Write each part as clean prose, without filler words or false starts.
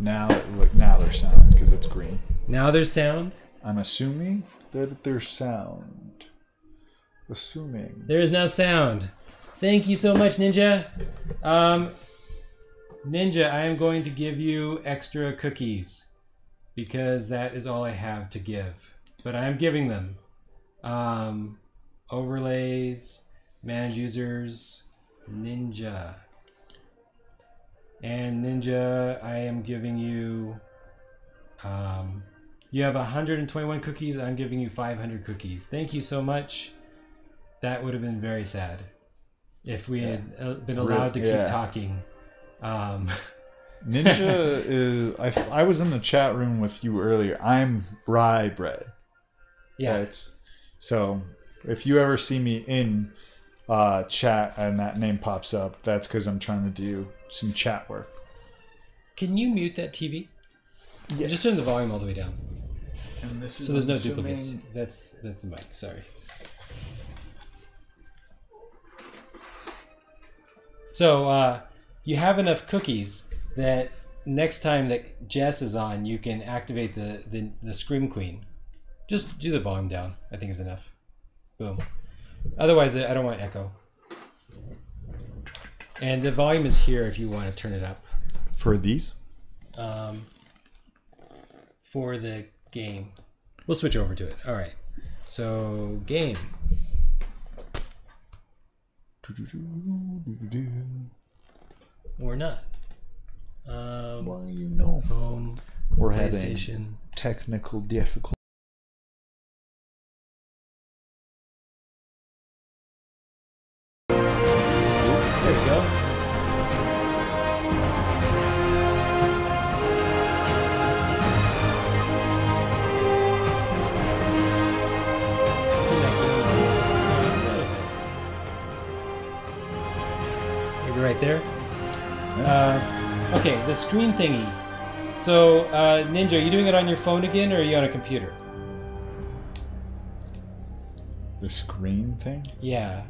Now, look, now there's sound because it's green. Now there's sound? I'm assuming that there's sound. Assuming. There is now sound. Thank you so much, Ninja. Ninja, I am going to give you extra cookies because that is all I have to give. But I am giving them. Overlays, manage users, Ninja. And Ninja, I am giving you... you have 121 cookies. I'm giving you 500 cookies. Thank you so much. That would have been very sad if we had been allowed to keep talking. Ninja is... I was in the chat room with you earlier. I'm rye bread. Yeah. So if you ever see me in chat and that name pops up, that's because I'm trying to do some chat work. Can you mute that TV? Yes. Just turn the volume all the way down. And this is so there's no duplicates. That's the mic. Sorry. So you have enough cookies that next time that Jess is on, you can activate the Scream Queen. Just do the volume down. I think is enough. Boom. Otherwise, I don't want echo. And the volume is here if you want to turn it up. For these? For the game. We'll switch over to it. All right. So, game. Or not. Well, you know. Home. We're PlayStation. having technical difficulties. There we go. Maybe right there. Okay, the screen thingy. So, Ninja, are you doing it on your phone again, or are you on a computer? The screen thing? Yeah.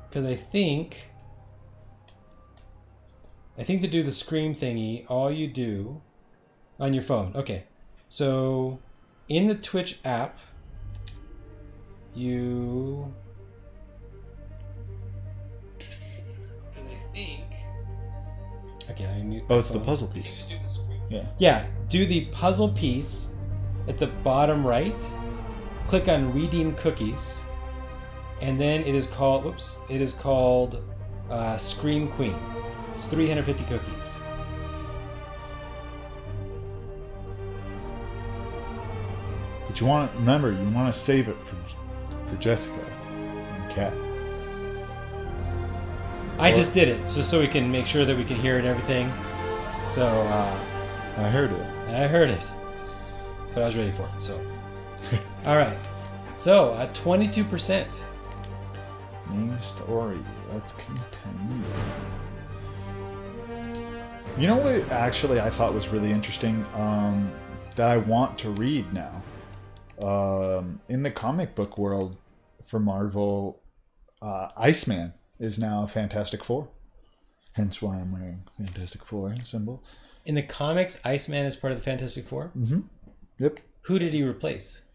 Because I think to do the scream thingy, all you do on your phone. Okay, so in the Twitch app, you. Because I think. Okay, let me mute. Oh, it's the puzzle piece. Yeah. Yeah, do the puzzle piece at the bottom right. Click on redeem cookies. And then it is called, whoops, it is called Scream Queen. It's 350 cookies. But you want, remember, you want to save it for Jessica and Kat. I just did it, so we can make sure that we can hear it and everything. So, I heard it. I heard it. But I was ready for it, so. Alright. So, 22%. Main story. Let's continue. You know what actually I thought was really interesting that I want to read now? In the comic book world for Marvel, Iceman is now a Fantastic Four. Hence why I'm wearing Fantastic Four symbol. In the comics, Iceman is part of the Fantastic Four? Mm-hmm. Yep. Who did he replace?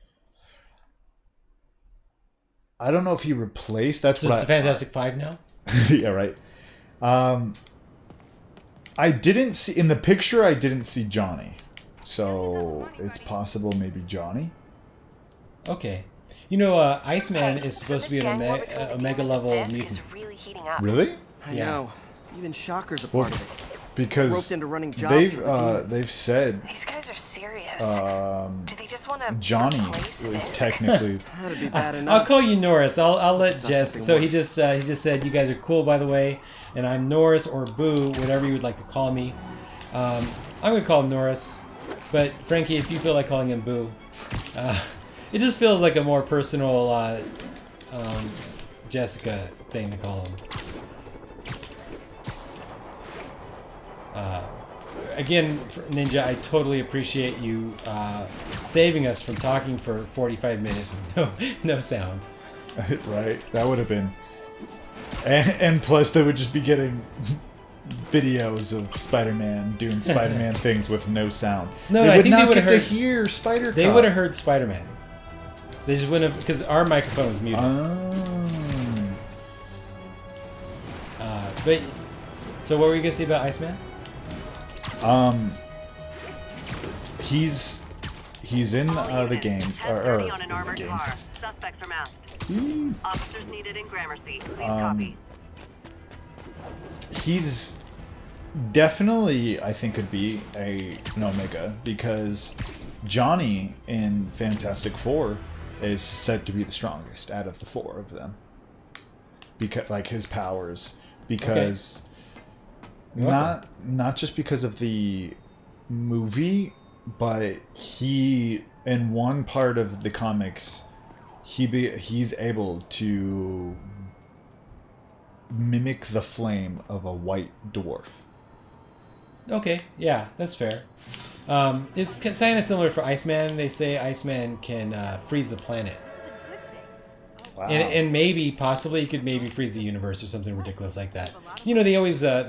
I don't know if he replaced. That's so what it's the Fantastic Five now. Yeah, right. I didn't see in the picture. I didn't see Johnny, so it's possible maybe Johnny. Okay, you know, Iceman is supposed to be an Omega level mutant. Really? I know. Even Shocker's a Well, part of it. because Roped into running jobs for the demons. they've said These guys are serious. Do they just want to Johnny was technically. That'd be bad enough. I'll call you Norris. I'll let That's Jess. something So he worse. just said you guys are cool, by the way, and I'm Norris or Boo, whatever you would like to call me. I'm gonna call him Norris, but Frankie, if you feel like calling him Boo, it just feels like a more personal Jessica thing to call him. Again, Ninja, I totally appreciate you saving us from talking for 45 minutes with no sound. Right, that would have been, and plus they would just be getting videos of Spider-Man doing Spider-Man things with no sound. No, they I would think not they would get have to heard. hear Spider. They would have heard Spider-Man. They just wouldn't have, because our microphone was muted. But so, what were you gonna say about Iceman? He's in the game or on an armored game. car. Suspects are masked. Officers needed in Gramercy. Please copy. He's definitely, I think, could be an Omega because Johnny in Fantastic Four is said to be the strongest out of the four of them. Because, like, his powers, because not just because of the movie, but he in one part of the comics, he's able to mimic the flame of a white dwarf. Okay, yeah, that's fair. It's kind of similar for Iceman. They say Iceman can freeze the planet. Wow. And maybe, possibly, he could maybe freeze the universe or something ridiculous like that. You know, they always got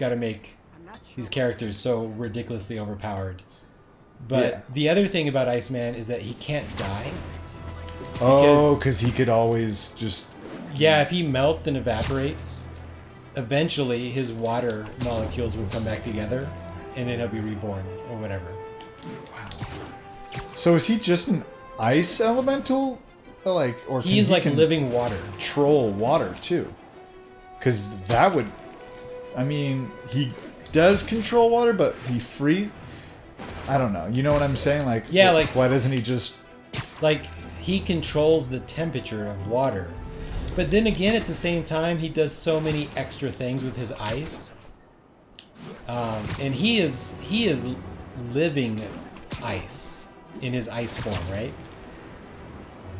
to make these characters so ridiculously overpowered. But the other thing about Iceman is that he can't die. Because he could always just... Yeah, if he melts and evaporates, eventually his water molecules will come back together, and then he'll be reborn, or whatever. Wow. So is he just an ice elemental? Like, or He's like living water. Control water, too. Because that would... I mean, he does control water, but he freeze... I don't know. You know what I'm saying? Like, yeah, like, why doesn't he just... Like, he controls the temperature of water. But then again, at the same time, he does so many extra things with his ice. And he is living ice in his ice form, right?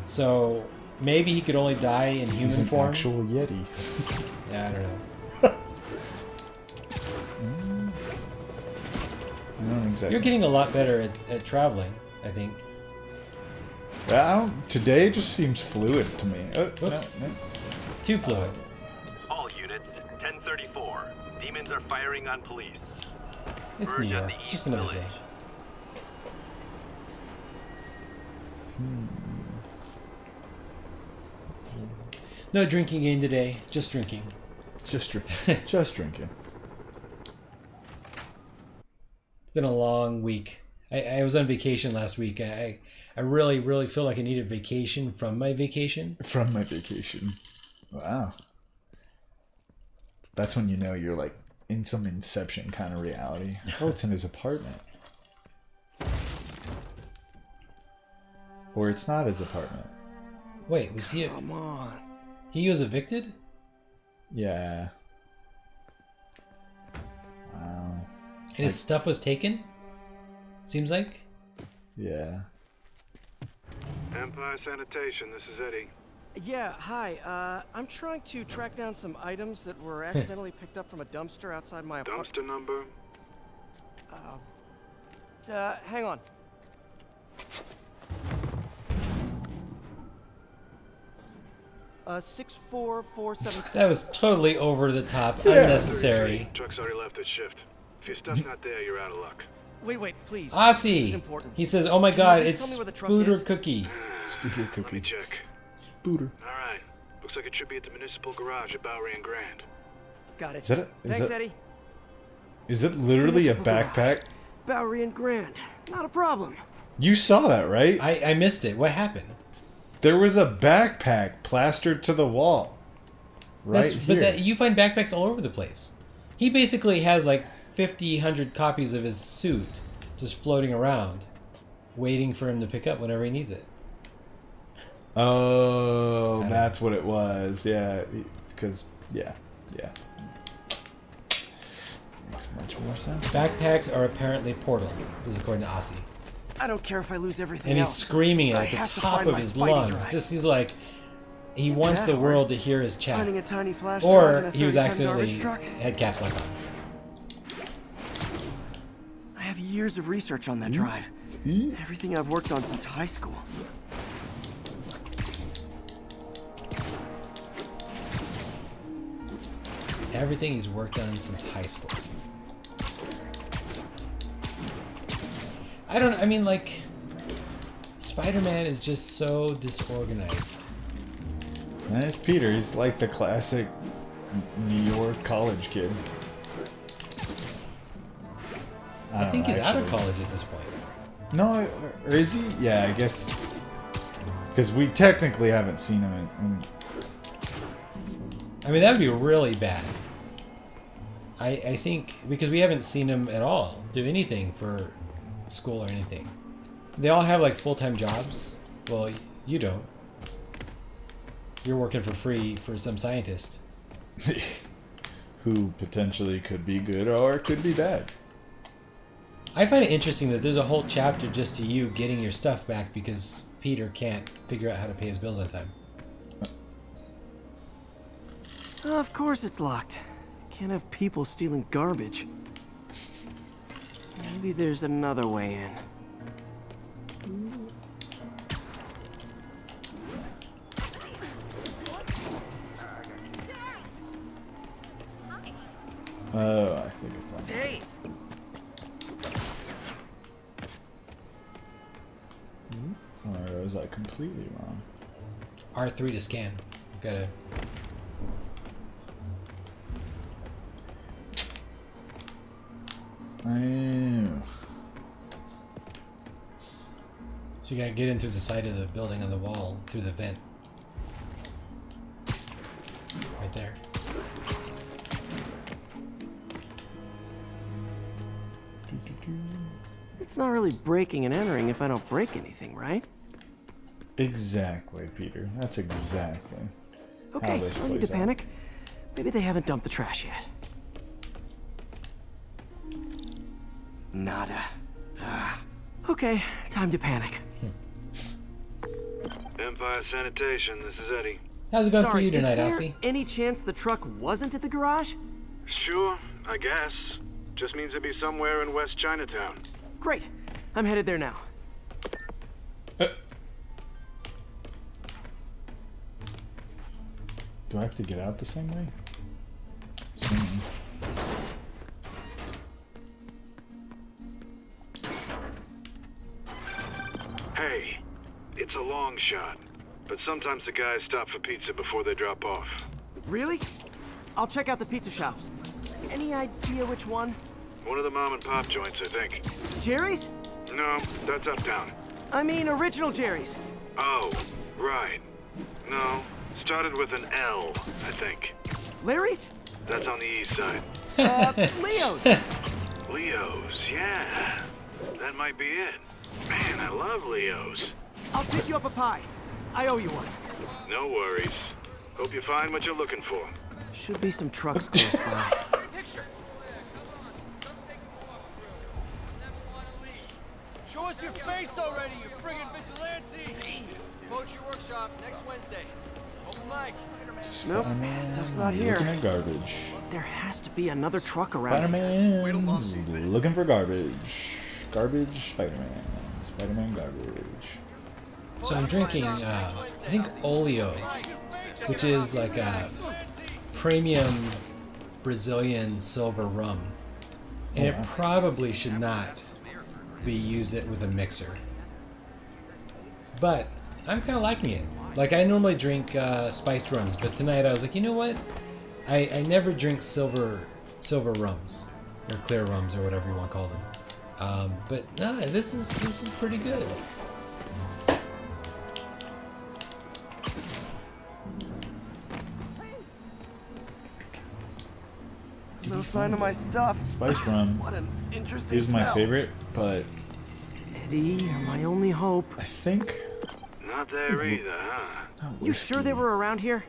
So maybe he could only die in human form. He's an actual Yeti. Yeah, I don't know. Exactly. You're getting a lot better at traveling, I think. Today just seems fluid to me. Whoops. No. Too fluid. All units, 1034. Demons are firing on police. It's New York. It's just another day. No drinking game today. Just drinking. Just drinking. It's been a long week. I was on vacation last week. I really, really feel like I need a vacation from my vacation. From my vacation. Wow. That's when you know you're like in some Inception kind of reality. Oh, it's in his apartment. Or it's not his apartment. Wait, was he... Come on. He was evicted? Yeah. Wow. And his stuff was taken? Seems like? Yeah. Empire Sanitation, this is Eddie. Yeah, hi. I'm trying to track down some items that were accidentally picked up from a dumpster outside my apartment. Dumpster number? Hang on. Uh, 64476. That was totally over the top, unnecessary. Truck's already left its shift. If your stuff's not there, you're out of luck. Wait, please. This is Aussie! important. He says, oh my Can you god, please it's tell me where the truck Spooder is? Cookie. Spooder Let me Cookie. check. Spooder. Alright. Looks like it should be at the municipal garage at Bowery and Grand. Got it. Is that Thanks, Eddie. Is it literally a Municipal backpack? garage. Bowery and Grand. Not a problem. You saw that, right? I missed it. What happened? There was a backpack plastered to the wall. Right here. But you find backpacks all over the place. He basically has like 50, 100 copies of his suit just floating around, waiting for him to pick up whenever he needs it. Oh, that's what it was. Yeah, because yeah. Makes much more sense. Backpacks are apparently portal, is according to Aussie. I don't care if I lose everything And he's else. screaming it I at the have to top find of my his Spidey lungs. drive. Just he's like, he Get wants that the hard. world to hear his chat. Finding a tiny flash truck and Or a he was 30-ton accidentally garbage truck. had caps lock on. I have years of research on that drive. Everything I've worked on since high school. everything he's worked on since high school. I mean, like, Spider-Man is just so disorganized. And it's Peter. He's like the classic New York college kid. I think he's out of college at this point. No, or is he? Yeah, I guess. Because we technically haven't seen him in... I mean, that would be really bad. I think, because we haven't seen him at all do anything for school or anything. They all have, like, full-time jobs. Well, you don't. You're working for free for some scientist. Who potentially could be good or could be bad. I find it interesting that there's a whole chapter just to you getting your stuff back because Peter can't figure out how to pay his bills on time. Of course it's locked. Can't have people stealing garbage. Maybe there's another way in. Oh, I think it's on. Hey! Or was I completely wrong? R3 to scan. Gotta... So you gotta get in through the side of the building on the wall, through the vent. Right there. It's not really breaking and entering if I don't break anything, right? Exactly, Peter. That's exactly how Okay, this no need plays to out. panic. Maybe they haven't dumped the trash yet. Nada. Okay, time to panic. Empire Sanitation, this is Eddie. How's it going for you is tonight, there Elsie? any chance the truck wasn't at the garage? Sure, I guess. Just means it'd be somewhere in West Chinatown. Great. I'm headed there now. Do I have to get out the same way? Soon. Hey, it's a long shot, but sometimes the guys stop for pizza before they drop off. Really? I'll check out the pizza shops. Any idea which one? One of the mom and pop joints, I think. Jerry's? No, that's uptown. I mean, original Jerry's. Oh, right. No, started with an L, I think. Larry's? That's on the east side. Leo's. Leo's, yeah. That might be it. Man, I love Leo's. I'll pick you up a pie. I owe you one. No worries. Hope you find what you're looking for. Should be some trucks close by. Show us your face already, you friggin' vigilante! Poetry workshop next Wednesday. Open mic. Nope, Spider-Man stuff's not here. looking at garbage. There has to be another truck around. Spider-Man's looking for garbage. Garbage, Spider-Man. Spider-Man garbage. So I'm drinking, I think Oleo, which is like a premium Brazilian silver rum. And it probably should not be used it with a mixer. But I'm kind of liking it. Like, I normally drink spiced rums, but tonight I was like, you know what? I never drink silver rums, or clear rums, or whatever you want to call them. But no, this is pretty good. No sign of my stuff. Spiced rum What an interesting is my smell. favorite, but Eddie, you're my only hope. I think... Not there either, huh? You sure they were around here?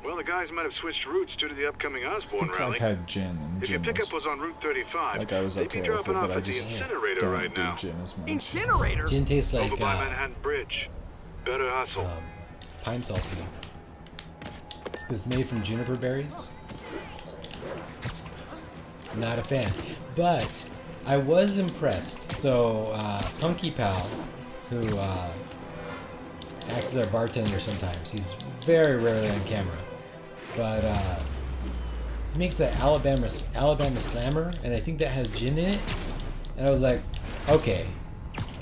Well, the guys might have switched routes due to the upcoming I Osborn think rally. I've had gin, and If your gin pickup was... was on Route 35, Like, I was they'd be okay with it, dropping but off I at the just incinerator don't right do now. gin as much. Incinerator? Gin tastes like Over by Manhattan Bridge. Better hustle. pine salt to me. It's made from juniper berries. Not a fan, but I was impressed. So Punky Pal, who acts as our bartender sometimes, he's very rarely on camera, but He makes that Alabama Slammer, and I think that has gin in it. And I was like, okay,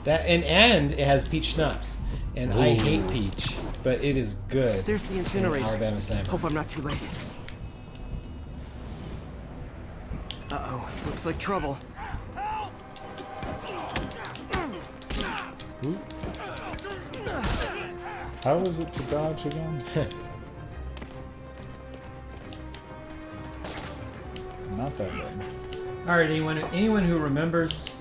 that and it has peach schnapps, and I hate peach, but it is good. There's the incinerator. Alabama Slammer. Hope I'm not too late. Uh-oh, looks like trouble. Ooh. How is it to dodge again? Not that bad. All right, anyone who remembers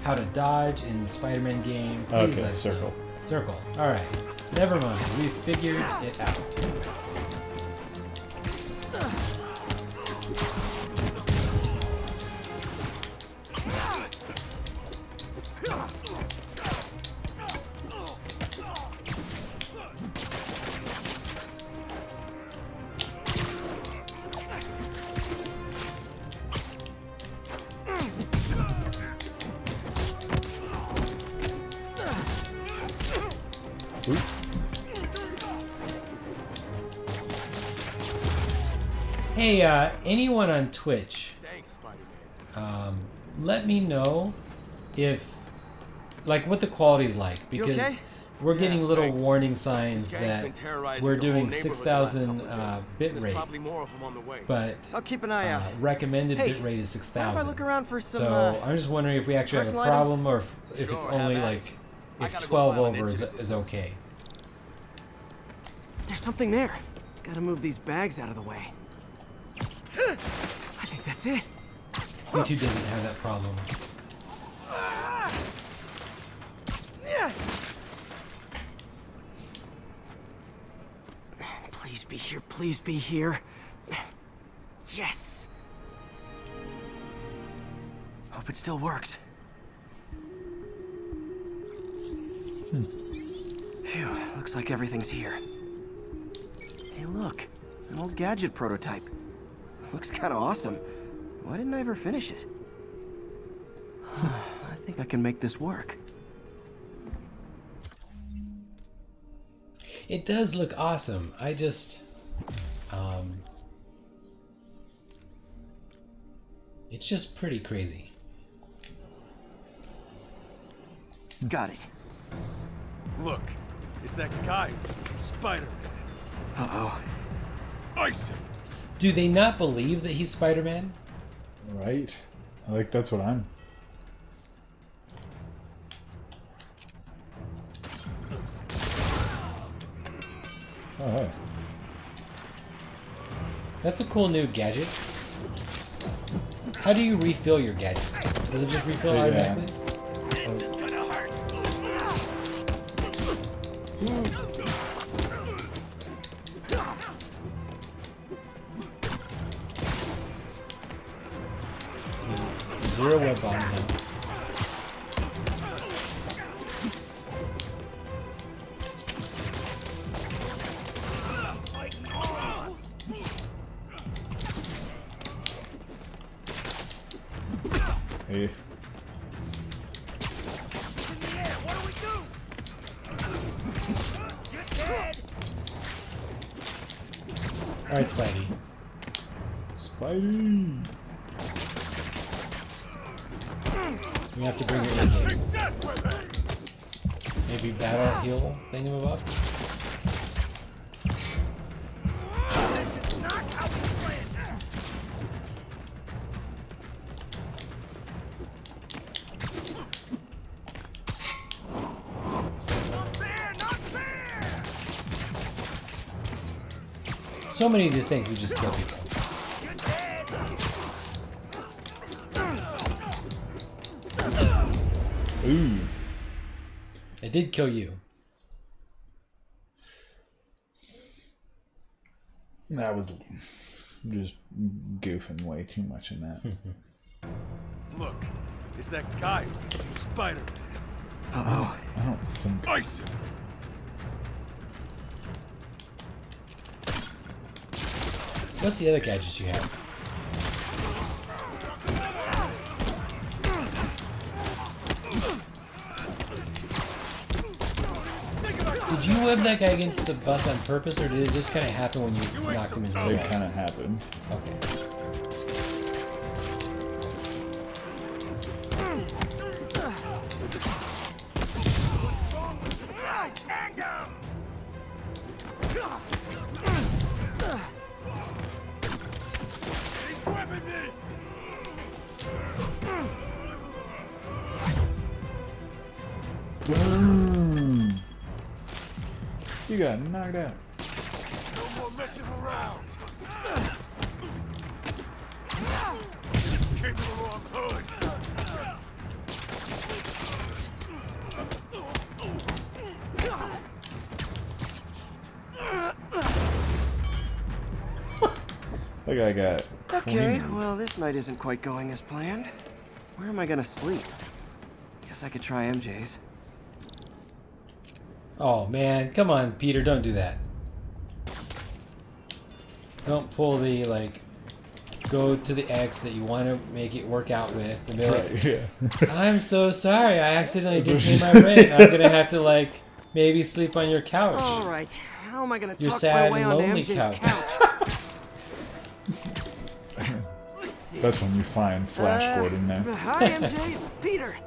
how to dodge in the Spider-Man game, please let us know. circle. Circle. All right. Never mind. We figured it out. Hey, anyone on Twitch, Thanks, Spider-Man. let me know if, like, what the quality is like, because okay? we're getting little thanks. warning signs This gang's that been terrorizing we're the whole doing neighborhood the last 6,000 couple of days. bit There's rate, probably more of them on the way. but I'll keep an eye out. recommended Hey, bit rate is What if I 6,000. look around for some, So I'm just wondering if we actually have a personal items? problem, or if it's Sure, only have at like it. I if gotta go 12 file an over incident is okay. There's something there. Gotta move these bags out of the way. I think that's it. YouTube doesn't have that problem. Please be here, please be here. Yes! Hope it still works. Phew, looks like everything's here. Hey look, an old gadget prototype. Looks kinda awesome. Why didn't I ever finish it? I think I can make this work. It does look awesome. I just, it's just pretty crazy. Got it. Look, it's that guy, Spider-Man. Uh-oh. Ice him. Do they not believe that he's Spider-Man? Right? Like, that's what I'm... Oh, hey. That's a cool new gadget. How do you refill your gadgets? Does it just refill Yeah. automatically? Zero web bombs now. Hey. Alright, Spidey. Spidey! You have to bring your A-game. Maybe battle heal thingamabob? So many of these things would just kill people. Ooh. It did kill you. That was just goofing way too much in that. Look, it's that guy, Spider-Man. Uh-oh. I don't think... Ice him. What's the other gadgets you have? Did you web that guy against the bus on purpose, or did it just kind of happen when you knocked him into the It wall? kind of happened. Okay. Boom! You got knocked out. No more messing around. Came to the wrong hood. That guy got Okay, creamed. well, this night isn't quite going as planned. Where am I gonna sleep? Guess I could try MJ's. Oh man, come on, Peter, don't do that. Don't pull the like go to the ex that you want to make it work out with and be like, Right, yeah. I'm so sorry, I accidentally did pay my rent. I'm gonna have to like maybe sleep on your couch. All right, how am I gonna Your tuck sad my way and onto lonely MJ's couch. couch? Let's see. That's when you find Flash Gordon there. Hi, MJ. It's Peter.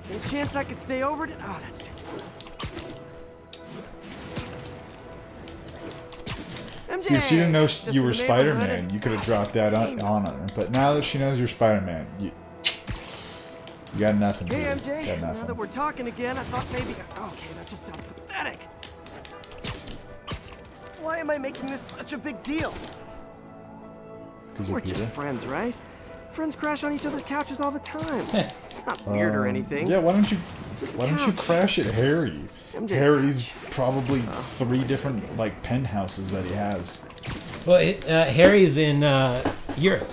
Any chance I could stay over? Oh, that's too far. See, if she didn't know Just you in were the neighborhood. Spider-Man, you could have dropped that on her. But now that she knows you're Spider-Man, you got nothing. Hey, Peter. MJ. Got Now nothing. that we're talking again, I thought maybe. Okay, that just sounds pathetic. Why am I making this such a big deal? Because you're We're just Peter. friends, right? Friends crash on each other's couches all the time. It's not weird or anything. Yeah, why don't you just a why don't you couch. crash at Harry? MJ's Harry's couch. probably 3 different like penthouses that he has. Well, Harry's in Europe.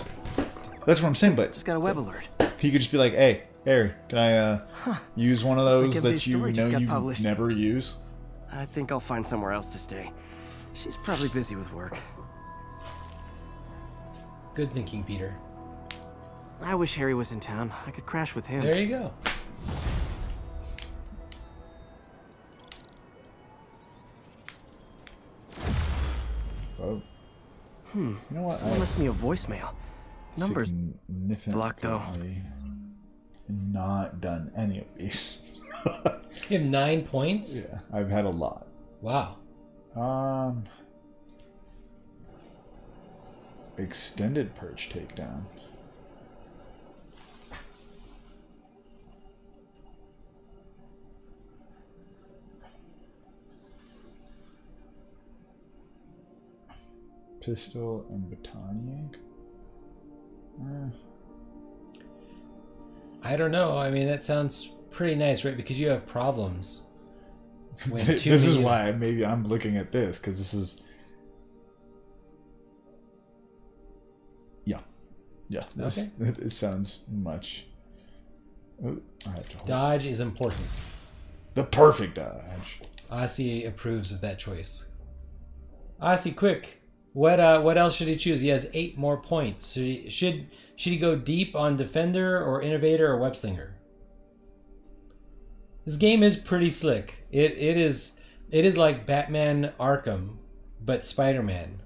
That's what I'm saying. But Just got a web alert. he could just be like, "Hey, Harry, can I use one of Looks those like that MJ's you story just know got you published." never use?" I think I'll find somewhere else to stay. She's probably busy with work. Good thinking, Peter. I wish Harry was in town. I could crash with him. There you go. Oh. You know what? Someone left me a voicemail. Numbers blocked, though. significantly not done any of these. You have 9 points? Yeah, I've had a lot. Wow. Extended perch takedown. Pistol and baton yank. I don't know. I mean, that sounds pretty nice, right? Because you have problems. When This is why maybe I'm looking at this, because this is... Yeah, this it sounds much... Oh, I have to hold Dodge is important. the perfect dodge. Aussie approves of that choice. Aussie, quick. What else should he choose? He has 8 more points. Should he go deep on Defender or Innovator or Web Slinger? This game is pretty slick. It is like Batman Arkham, but Spider-Man.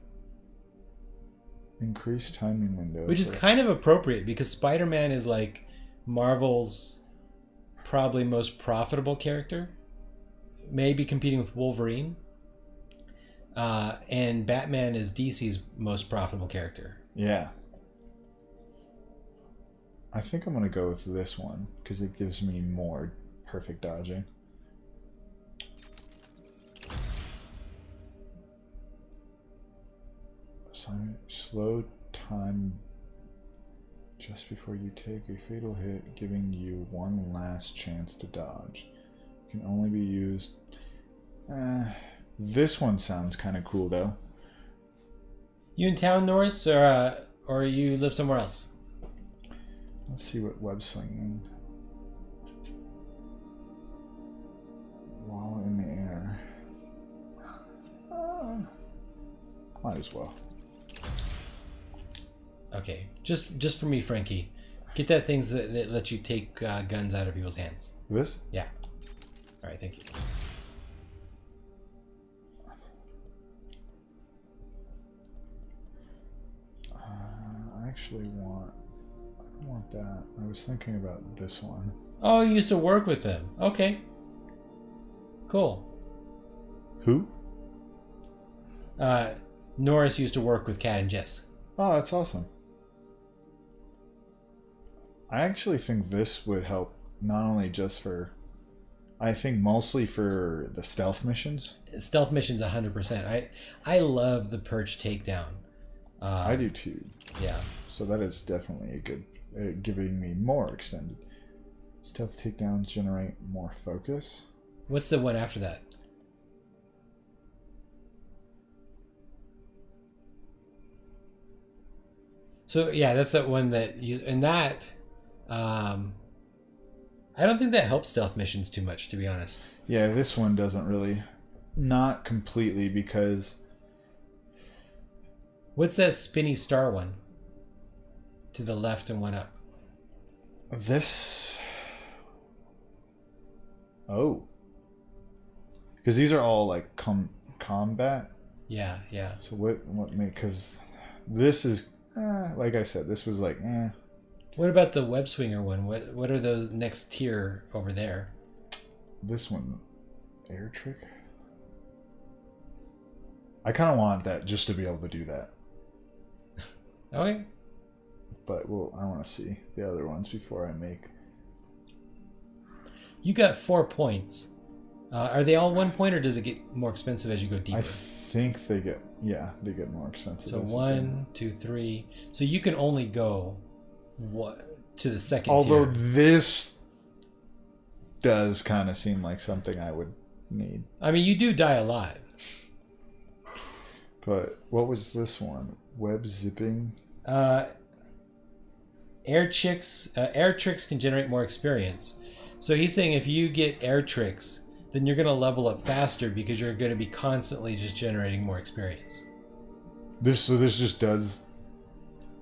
Increased timing window. Which is kind of appropriate because Spider-Man is like Marvel's probably most profitable character. Maybe competing with Wolverine. And Batman is DC's most profitable character. Yeah. I think I'm going to go with this one because it gives me more perfect dodging. Slow time just before you take a fatal hit, giving you one last chance to dodge. Can only be used... this one sounds kind of cool though. You in town, Norris, or you live somewhere else? Let's see what web slinging. While in the air. Might as well. Okay, just for me, Frankie. Get that things that let you take guns out of people's hands. This? Yeah. All right, thank you. I actually want... I don't want that. I was thinking about this one. Oh, you used to work with them. Okay. Cool. Who? Norris used to work with Kat and Jess. Oh, that's awesome. I actually think this would help not only just for I think mostly for the stealth missions. Stealth missions, 100%. I love the perch takedown. I do too. Yeah. So that is definitely a good, giving me more extended. Stealth takedowns generate more focus. What's the one after that? So yeah, that's that one that you, and that I don't think that helps stealth missions too much, to be honest. Yeah, this one doesn't really, not completely, because what's that spinny star one to the left and one up? this, oh, because these are all like combat. Yeah, yeah. So what make, because this is like I said, this was like What about the web swinger one? What are those next tier over there? This one, air trick. I kind of want that just to be able to do that. Okay. But well, I want to see the other ones before I make. You got 4 points. Are they all 1 point, or does it get more expensive as you go deeper? I think they get, yeah, they get more expensive. So 1, 2, 3. So you can only go to the second Although tier. this does kind of seem like something I would need. I mean, you do die a lot. But what was this one? Web zipping? Air tricks can generate more experience. So he's saying if you get air tricks, then you're going to level up faster because you're going to be constantly just generating more experience. This just does.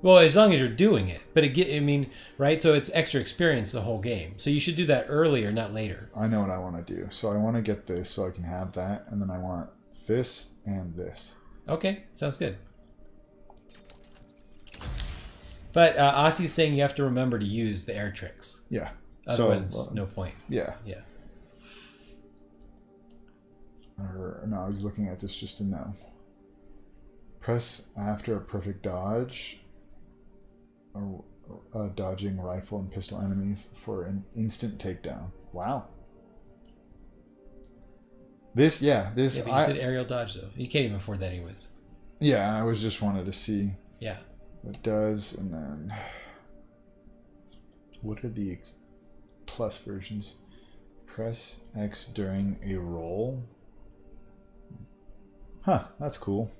Well, as long as you're doing it, but I mean, right? So it's extra experience the whole game. So you should do that earlier, not later. I know what I want to do. So I want to get this so I can have that, and then I want this and this. Okay, sounds good. But Ossie's saying you have to remember to use the air tricks. Yeah. Otherwise, it's no point. Yeah. Yeah. Or, no, I was looking at this just to know. Press after a perfect dodge. Dodging rifle and pistol enemies for an instant takedown. Wow. This. Yeah, but you said aerial dodge though. You can't even afford that anyways. Yeah, I was just wanted to see. Yeah. What it does, and then what are the plus versions? Press X during a roll. Huh, that's cool.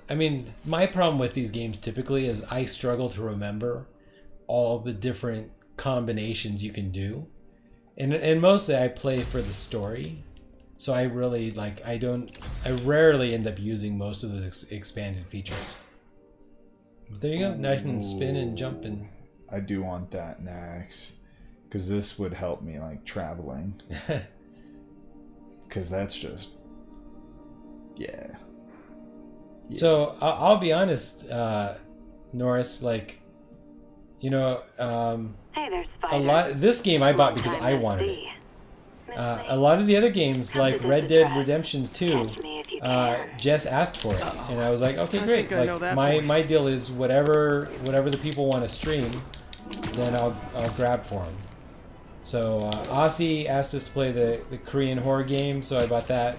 I mean, my problem with these games typically is I struggle to remember all the different combinations you can do, and mostly I play for the story, so I really I rarely end up using most of those expanded features. But there you go. Now you can spin and jump and. I do want that next, because this would help me traveling. Because that's just yeah. So I'll be honest, Norris. Hey there, Spider. This game I bought because I wanted it. A lot of the other games, like Red Dead Redemption 2, Jess asked for it, and I was like, okay, great. My deal is whatever the people want to stream, then I'll grab for them. So Aussie asked us to play the Korean horror game, so I bought that.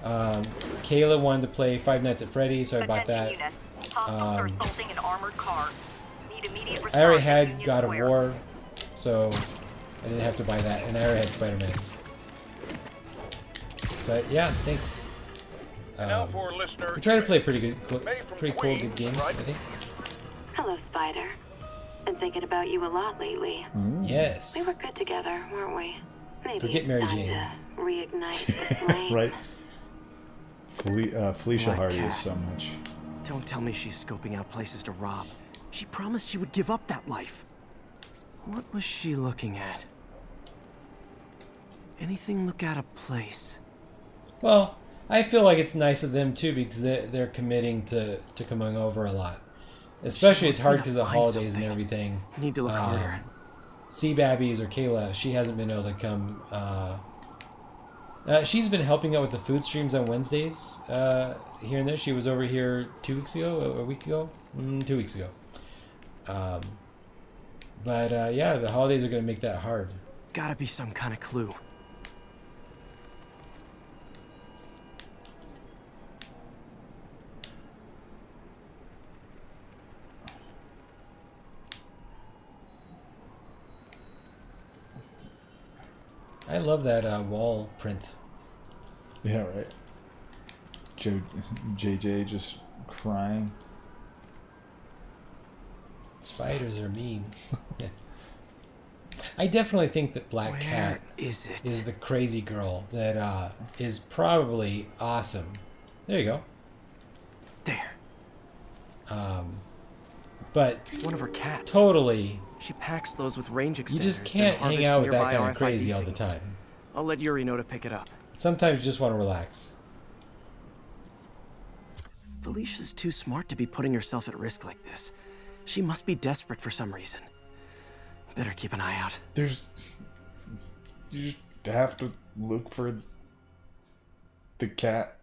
Kayla wanted to play Five Nights at Freddy's, so I bought that. I already had God of War, so I didn't have to buy that, and I already had Spider-Man. But yeah, thanks. We try to play pretty cool, good games, I think. Hello, Spider. Been thinking about you a lot lately. Yes. We were good together, weren't we? Maybe Forget Mary it's time Jane. to reignite the flame. Right. Felicia Hardy is so much. Don't tell me she's scoping out places to rob. She promised she would give up that life. What was she looking at? Anything look out of place? Well, I feel like it's nice of them too because they're committing to coming over a lot. Especially it's hard because of the holidays and everything. I need to look harder. Sea Babbies or Kayla, she hasn't been able to come. She's been helping out with the food streams on Wednesdays here and there. She was over here 2 weeks ago, a week ago, 2 weeks ago. But yeah, the holidays are going to make that hard. Gotta be some kind of clue. I love that wall print. Yeah, right. JJ just crying. Spiders are mean. I definitely think that Black Where Cat is it? is the crazy girl that is probably awesome. There you go. There. But One of her cats. totally, She packs those with range extenders. you just and can't hang harvests out with that nearby kind of RFID crazy all the signals. time. I'll let Yuri know to pick it up. Sometimes you just want to relax. Felicia's too smart to be putting herself at risk like this. She must be desperate for some reason. Better keep an eye out. You just have to look for the cat.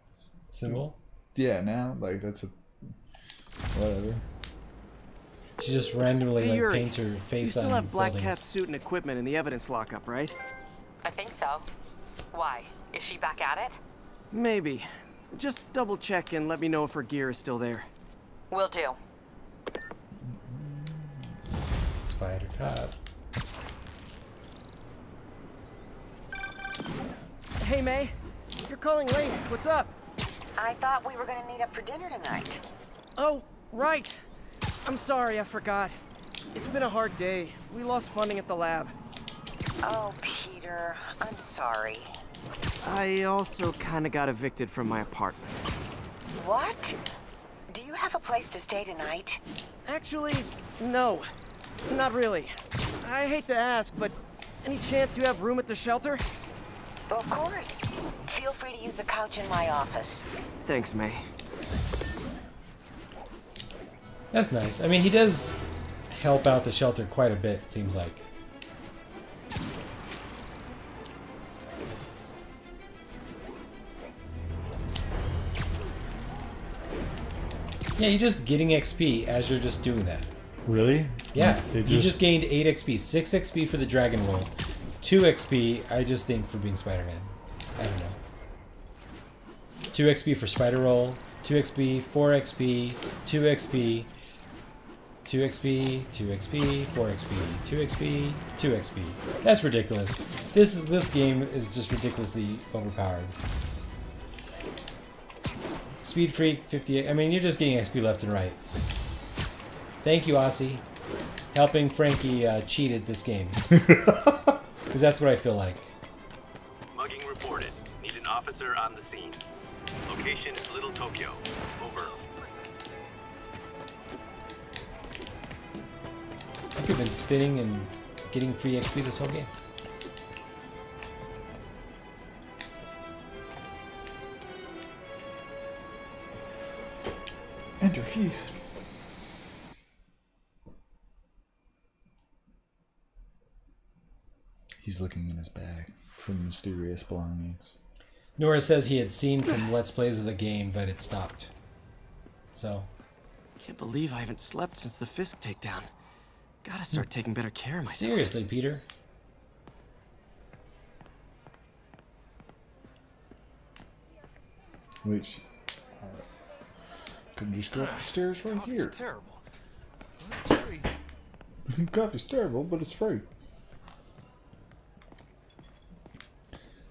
Symbol? Yeah, now, like, that's a... whatever. She just randomly Hey, like Yuri, paints her You face still on have Black buildings. Cat's suit and equipment in the evidence lockup, right? I think so. Why? Is she back at it? Maybe. Just double check and let me know if her gear is still there. Will do. Spider Cop. Hey, May. You're calling late. What's up? I thought we were going to meet up for dinner tonight. Oh, right. I'm sorry, I forgot. It's been a hard day. We lost funding at the lab. Oh, Peter, I'm sorry. I also kinda got evicted from my apartment. What? Do you have a place to stay tonight? Actually, no. Not really. I hate to ask, but any chance you have room at the shelter? Of course. Feel free to use the couch in my office. Thanks, May. That's nice. I mean, he does help out the shelter quite a bit, it seems like. Yeah, you're just getting XP as you're just doing that. Really? Yeah, They you just gained 8 XP. 6 XP for the dragon roll. 2 XP, I just think, for being Spider-Man. I don't know. 2 XP for Spider Roll. 2 XP, 4 XP, 2 XP, 2 XP, 2 XP, 4 XP, 2 XP, 2 XP. That's ridiculous. This game is just ridiculously overpowered. Speed Freak, 58. I mean, you're just getting XP left and right. Thank you, Aussie. Helping Frankie cheat at this game. Because that's what I feel like. Mugging reported. Need an officer on the scene. Location is Little Tokyo. Over. I could have been spinning and getting free XP this whole game. Enter feast. He's looking in his bag for mysterious belongings. Nora says he had seen some Let's Plays of the game, but it stopped. So, Can't believe I haven't slept since the Fisk takedown. Gotta start taking better care of myself. seriously, Peter. Which could just go up the stairs right here. Terrible. It's free. Coffee's terrible, but it's free.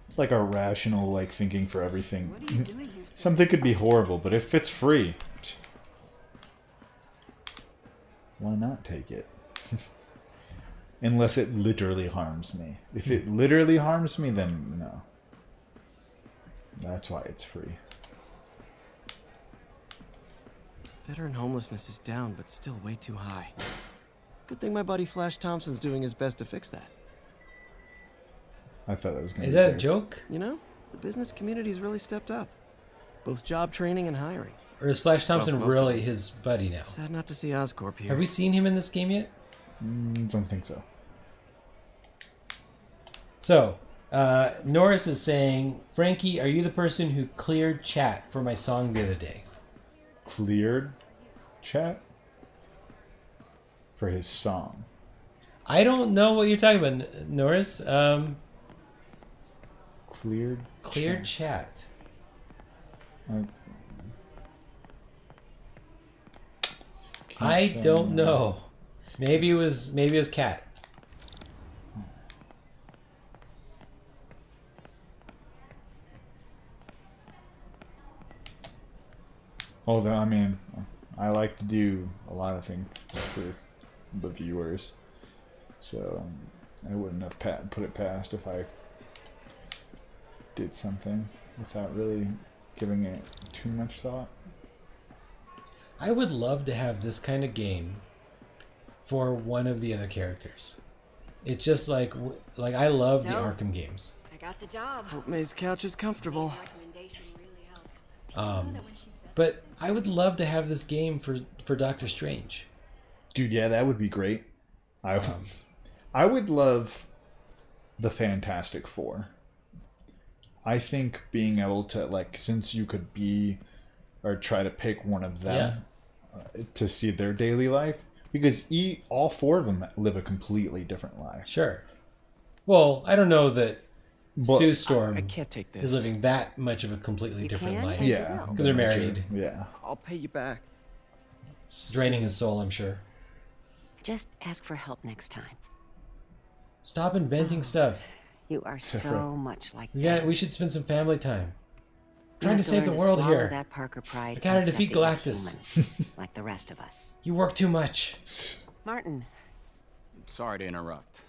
It's like our rational, like, thinking for everything. What are you doing here? Something could be horrible, but if it's free, why not take it? Unless it literally harms me. If it literally harms me, then no. That's why it's free. Veteran homelessness is down, but still way too high. Good thing my buddy Flash Thompson's doing his best to fix that. I thought that was going to Is be that a there. joke? You know, the business community's really stepped up. Both job training and hiring. Or is Flash Thompson most of really them. his buddy now? Sad not to see Oscorp here. Have we seen him in this game yet? Don't think so. So, Norris is saying, Frankie, are you the person who cleared chat for my song the other day? Cleared chat for his song. I don't know what you're talking about, Norris. Cleared chat. I don't know. Maybe it was cat. Although, I mean, I like to do a lot of things for the viewers, so I wouldn't have put it past if I did something without really giving it too much thought. I would love to have this kind of game for one of the other characters. It's just like I love the Arkham games. I got the job. Hope May's couch is comfortable. But I would love to have this game for Doctor Strange. Dude, yeah, that would be great. I would love the Fantastic Four. I think being able to, like, since you could be or try to pick one of them to see their daily life, because all four of them live a completely different life. Sure. Well, I don't know that Sue Storm I can't take this. is living that much of a completely different life. Yeah. Because they're married. Yeah. I'll pay you back. Draining his soul, I'm sure. Just ask for help next time. Stop inventing stuff. You are so much like We should spend some family time. Trying to save the world here. That Parker pride I gotta defeat Galactus. Like the rest of us. You work too much. Martin. Sorry to interrupt.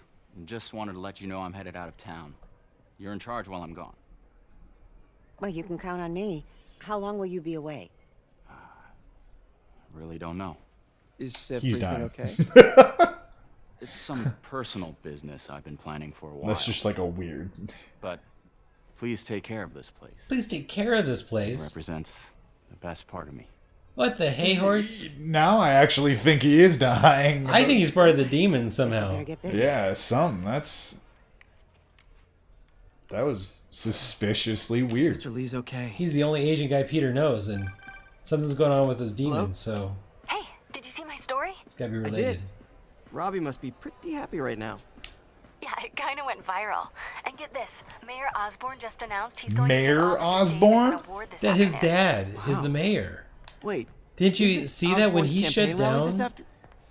Just wanted to let you know I'm headed out of town. You're in charge while I'm gone. Well, you can count on me. How long will you be away? Really don't know. Is He's dying. okay? It's some personal business I've been planning for a while. That's just like a weird. But please take care of this place. Please take care of this It place. represents the best part of me. What the hay horse? Now I actually think he is dying. I think he's part of the demons somehow. Better get busy. Yeah, that was suspiciously weird. Mr. Lee's okay. He's the only Asian guy Peter knows, and something's going on with those demons, so Hey, did you see my story? it's gotta be I related. did. Robbie must be pretty happy right now. Yeah, it kind of went viral. And get this, Mayor Osborne just announced he's going Mayor to give Officer Osborne? Davis an award this That his afternoon. dad is the mayor. Wait. Didn't you isn't see that when Osborne's he shut campaign rally this down after-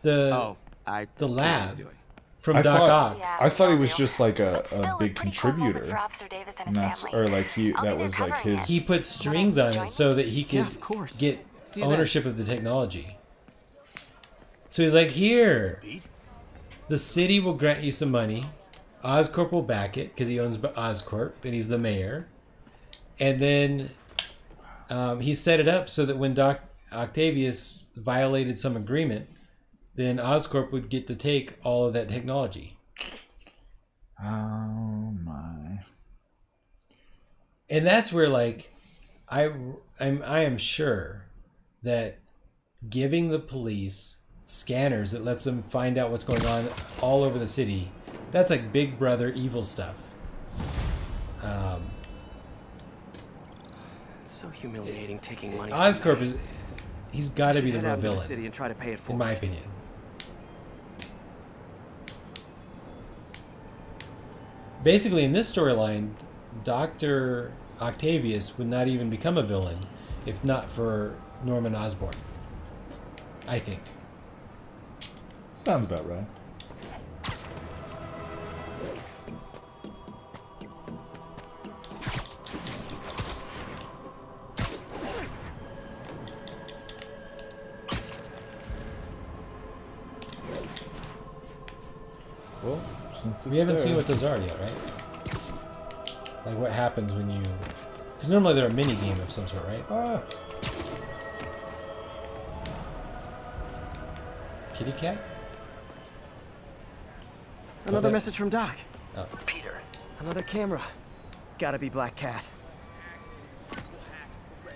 the Oh, I the see what he's lab doing. from I Doc thought- Ock? Yeah, I thought he will was do. just like But a still, big pretty cool moment contributor. for Officer Davis and And his that's family. or like I'll be that there was like covering his. it. He put strings on it so that he could Yeah, of course. get See that? ownership of the technology. So he's like, here, the city will grant you some money. Oscorp will back it because he owns Oscorp and he's the mayor. And then he set it up so that when Doc Octavius violated some agreement, then Oscorp would get to take all of that technology. Oh my! And that's where, like, I am sure that giving the police scanners that lets them find out what's going on all over the city, that's like Big Brother evil stuff. It's so humiliating taking money. Oscorp he's got to be the Head real out to the villain, city and try to pay it in forward. my opinion. Basically, in this storyline, Dr. Octavius would not even become a villain if not for Norman Osborn. I think. Sounds about right. Well, since We haven't it's seen there. what those are yet, right? Like what happens when you... Because normally they're a mini game of some sort, right? Ah, Kitty cat? Another that? message from Doc. Oh. Peter. Another camera. Gotta be Black Cat.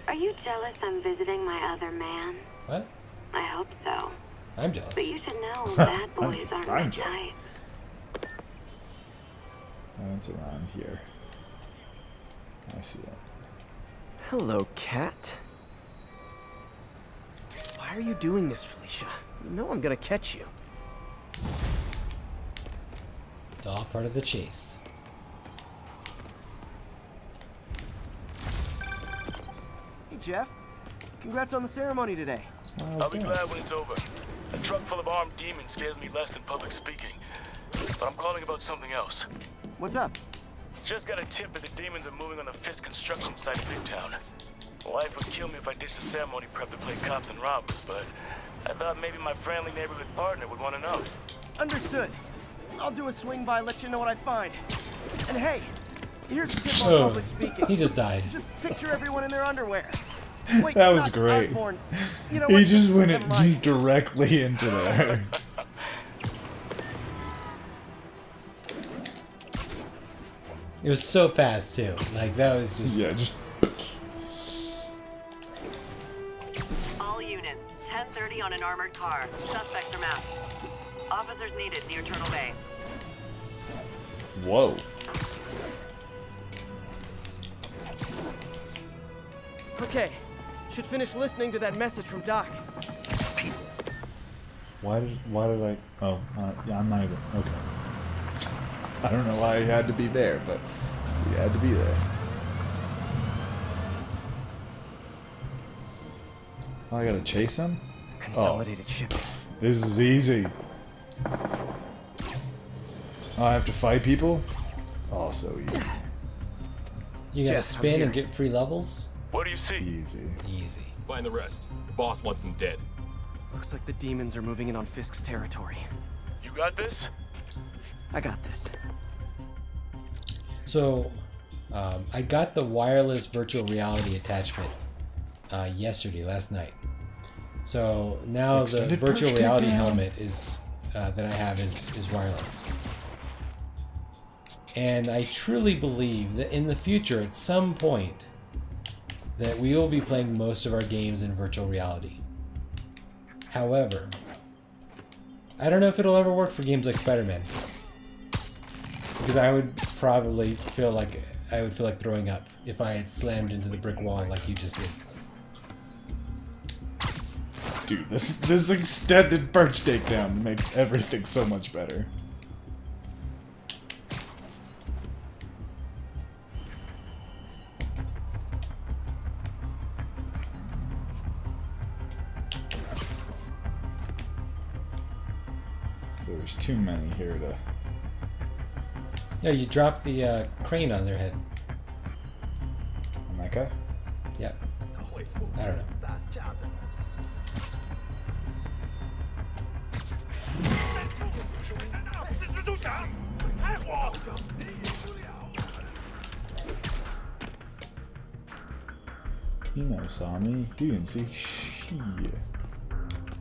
Are you jealous I'm visiting my other man? What? I hope so. I'm jealous. But you should know bad boys aren't my I'm jealous. type. It's around here. I see it. Hello, Cat. Why are you doing this, Felicia? You know I'm gonna catch you. It's all part of the chase. Hey, Jeff. Congrats on the ceremony today. I'll be glad when it's over. A truck full of armed demons scares me less than public speaking. But I'm calling about something else. What's up? Just got a tip that the demons are moving on the Fisk construction site in Midtown. My wife would kill me if I ditched the ceremony prep to play cops and robbers, but I thought maybe my friendly neighborhood partner would want to know. Understood. I'll do a swing by, let you know what I find. And hey, here's a tip on public speaking. He just died. Just picture everyone in their underwear. Wait, that was not great. Osborn. You know He what? just went Never mind. directly into there. It was so fast too. Like that was just. Yeah, just. All units, 10:30 on an armored car. Suspects are masked. Officers needed near Turtle Bay. Whoa. Okay, should finish listening to that message from Doc. Why did I? Oh, yeah, I'm not even. Okay. I don't know why he had to be there, but he had to be there. Oh, I gotta chase him? Consolidated ship. This is easy. Oh, I have to fight people? Oh, so easy. You gotta spin and get free levels? What do you see? Easy. Easy. Find the rest. The boss wants them dead. Looks like the demons are moving in on Fisk's territory. You got this? I got this. So, I got the wireless virtual reality attachment last night. So now Extended the virtual perch reality takedown. helmet is that I have is wireless. And I truly believe that in the future, at some point, that we will be playing most of our games in virtual reality. However, I don't know if it'll ever work for games like Spiderman. Because I would probably feel like throwing up if I had slammed into the brick wall like you just did. Dude, this extended perch takedown makes everything so much better. There's too many here to... Yeah, you dropped the crane on their head. On that guy? Yep. I don't know. He never saw me. He didn't see shit.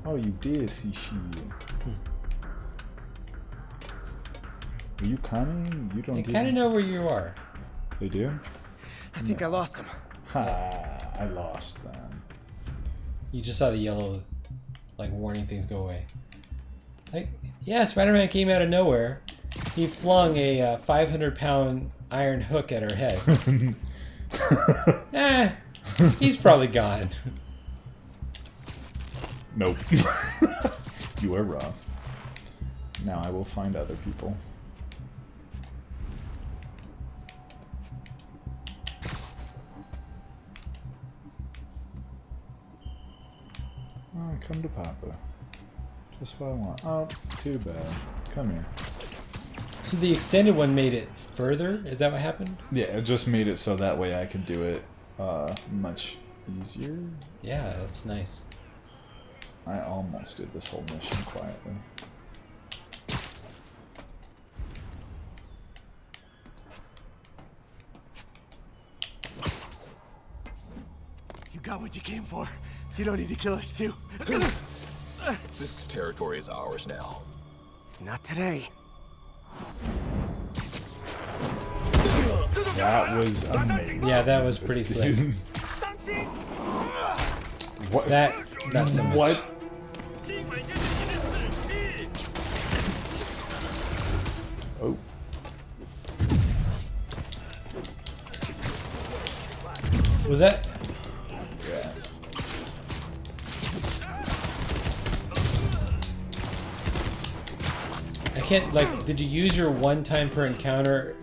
Oh, you did see shit. Are you coming? You don't. They kind of know where you are. They do? I think I lost him. Ha! I lost them. You just saw the yellow, like, warning things go away. Like, yeah, Spider-Man came out of nowhere. He flung a 500-pound iron hook at her head. He's probably gone. Nope. You are wrong. Now I will find other people. Oh, come to Papa. Just what I want. Oh, too bad. Come here. So the extended one made it further? Is that what happened? Yeah, it just made it so that way I could do it much easier. Yeah, that's nice. I almost did this whole mission quietly. You got what you came for. You don't need to kill us too. Fisk's territory is ours now. Not today. That was amazing. Yeah, that was pretty slick. What? That's so much. What? Oh. Was that? Yeah. I can't, like, did you use your 1 time per encounter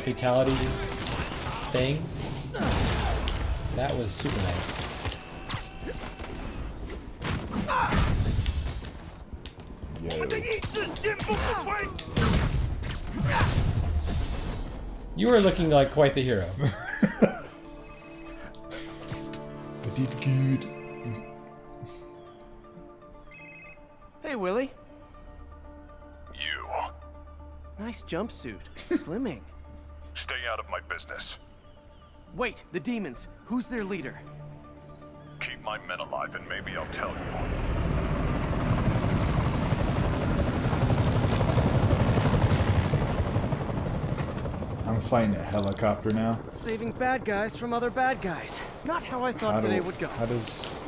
fatality thing? That was super nice. You were looking like quite the hero. I did good. Hey, Willie. You. Nice jumpsuit. Slimming. Stay out of my business. Wait, the demons. Who's their leader? Keep my men alive and maybe I'll tell you. I'm fighting a helicopter now. Saving bad guys from other bad guys. Not how I thought today would go. How does...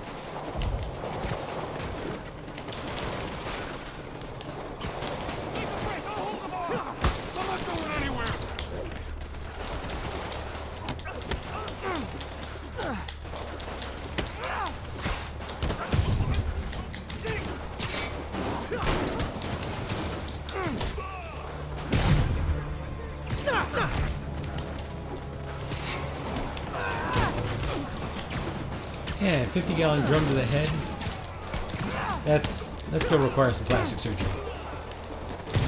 Yeah, 50-gallon drum to the head. That's gonna require some plastic surgery.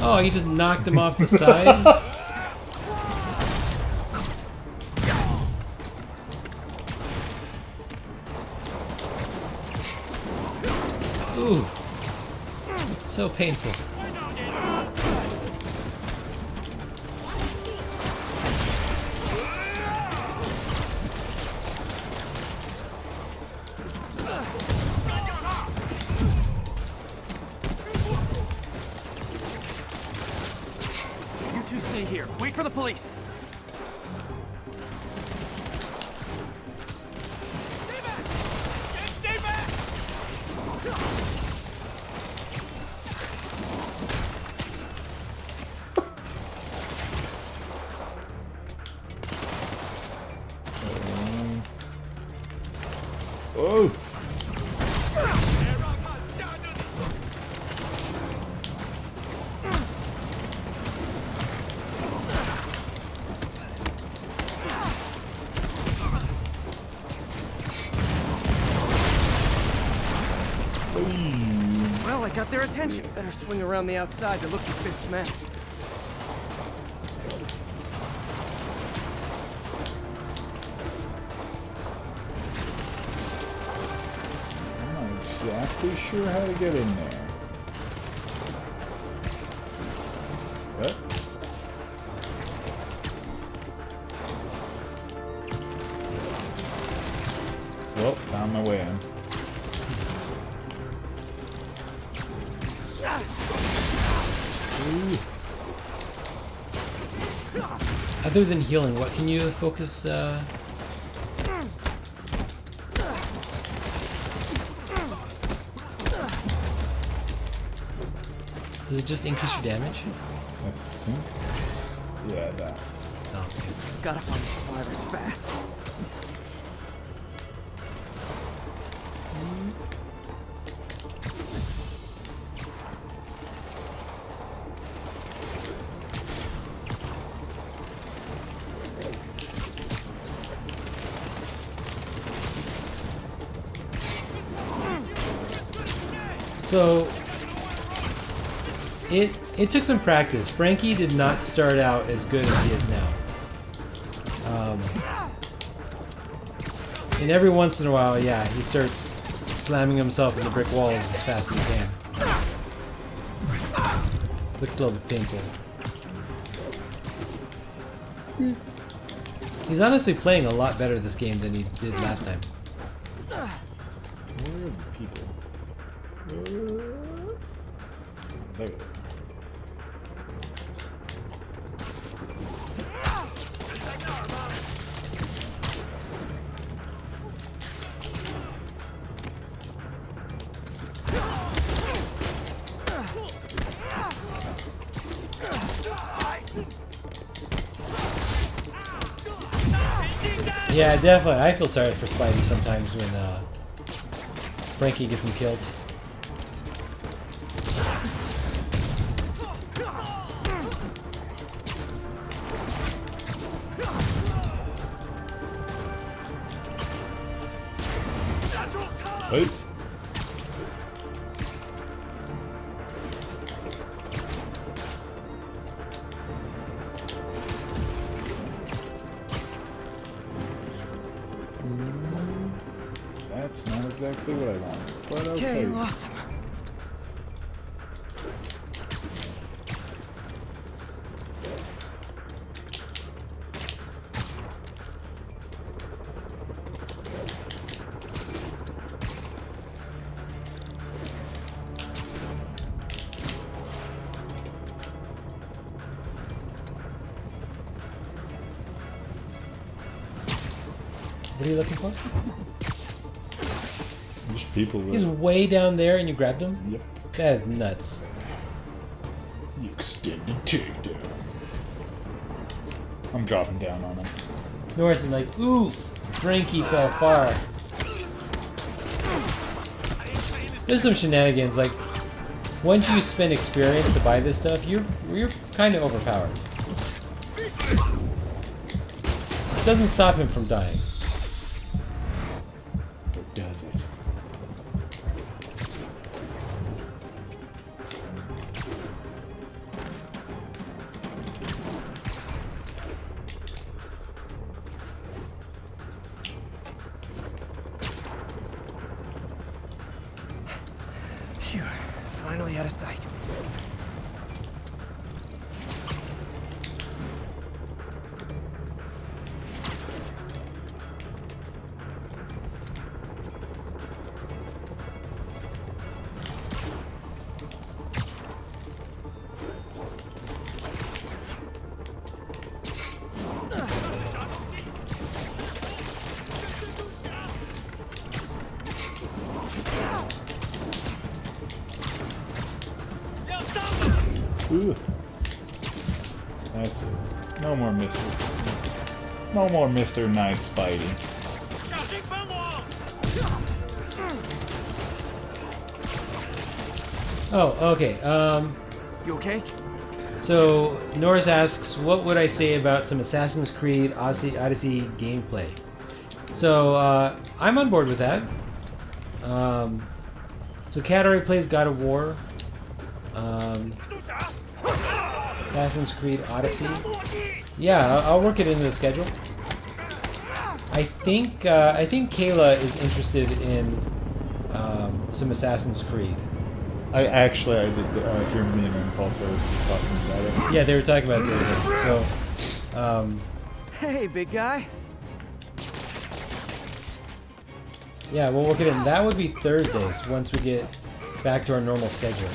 Oh, he just knocked him off the side. Ooh, so painful. Here, wait for the police. Stay back! Oh! Well, I got their attention. Better swing around the outside to look for Fisk's men. I'm not exactly sure how to get in there. What? Well, found my way in. Ooh. Other than healing, what can you focus? Does it just increase your damage? I think. Yeah, that. Oh. Gotta find the survivors fast. So it took some practice. Frankie did not start out as good as he is now. And every once in a while, yeah, he starts slamming himself into brick walls as fast as he can. Looks a little bit painful. He's honestly playing a lot better this game than he did last time. Where are the people? There we go. Yeah, definitely. I feel sorry for Spidey sometimes when Frankie gets him killed. Hey. That's not exactly what I wanted, but okay. Lost him. What are you looking for? There's people. He's way down there and you grabbed him? Yep. That is nuts. The extended takedown. I'm dropping down on him. Norris is like, oof, Frankie fell far. There's some shenanigans, like, once you spend experience to buy this stuff, you're kind of overpowered. It doesn't stop him from dying. Or does it? Phew, finally out of sight. Ooh. That's it. No more Mr. No more Mr. Nice Spidey. Oh, okay. You okay? So Norris asks, what would I say about some Assassin's Creed Odyssey gameplay? So I'm on board with that. So Cat already plays God of War. Assassin's Creed Odyssey. Yeah, I'll work it into the schedule. I think Kayla is interested in some Assassin's Creed. I did hear me and Impulse talking about it. Yeah, they were talking about it the other day. So, hey, big guy. yeah, we'll work it in. That would be Thursdays once we get back to our normal schedule.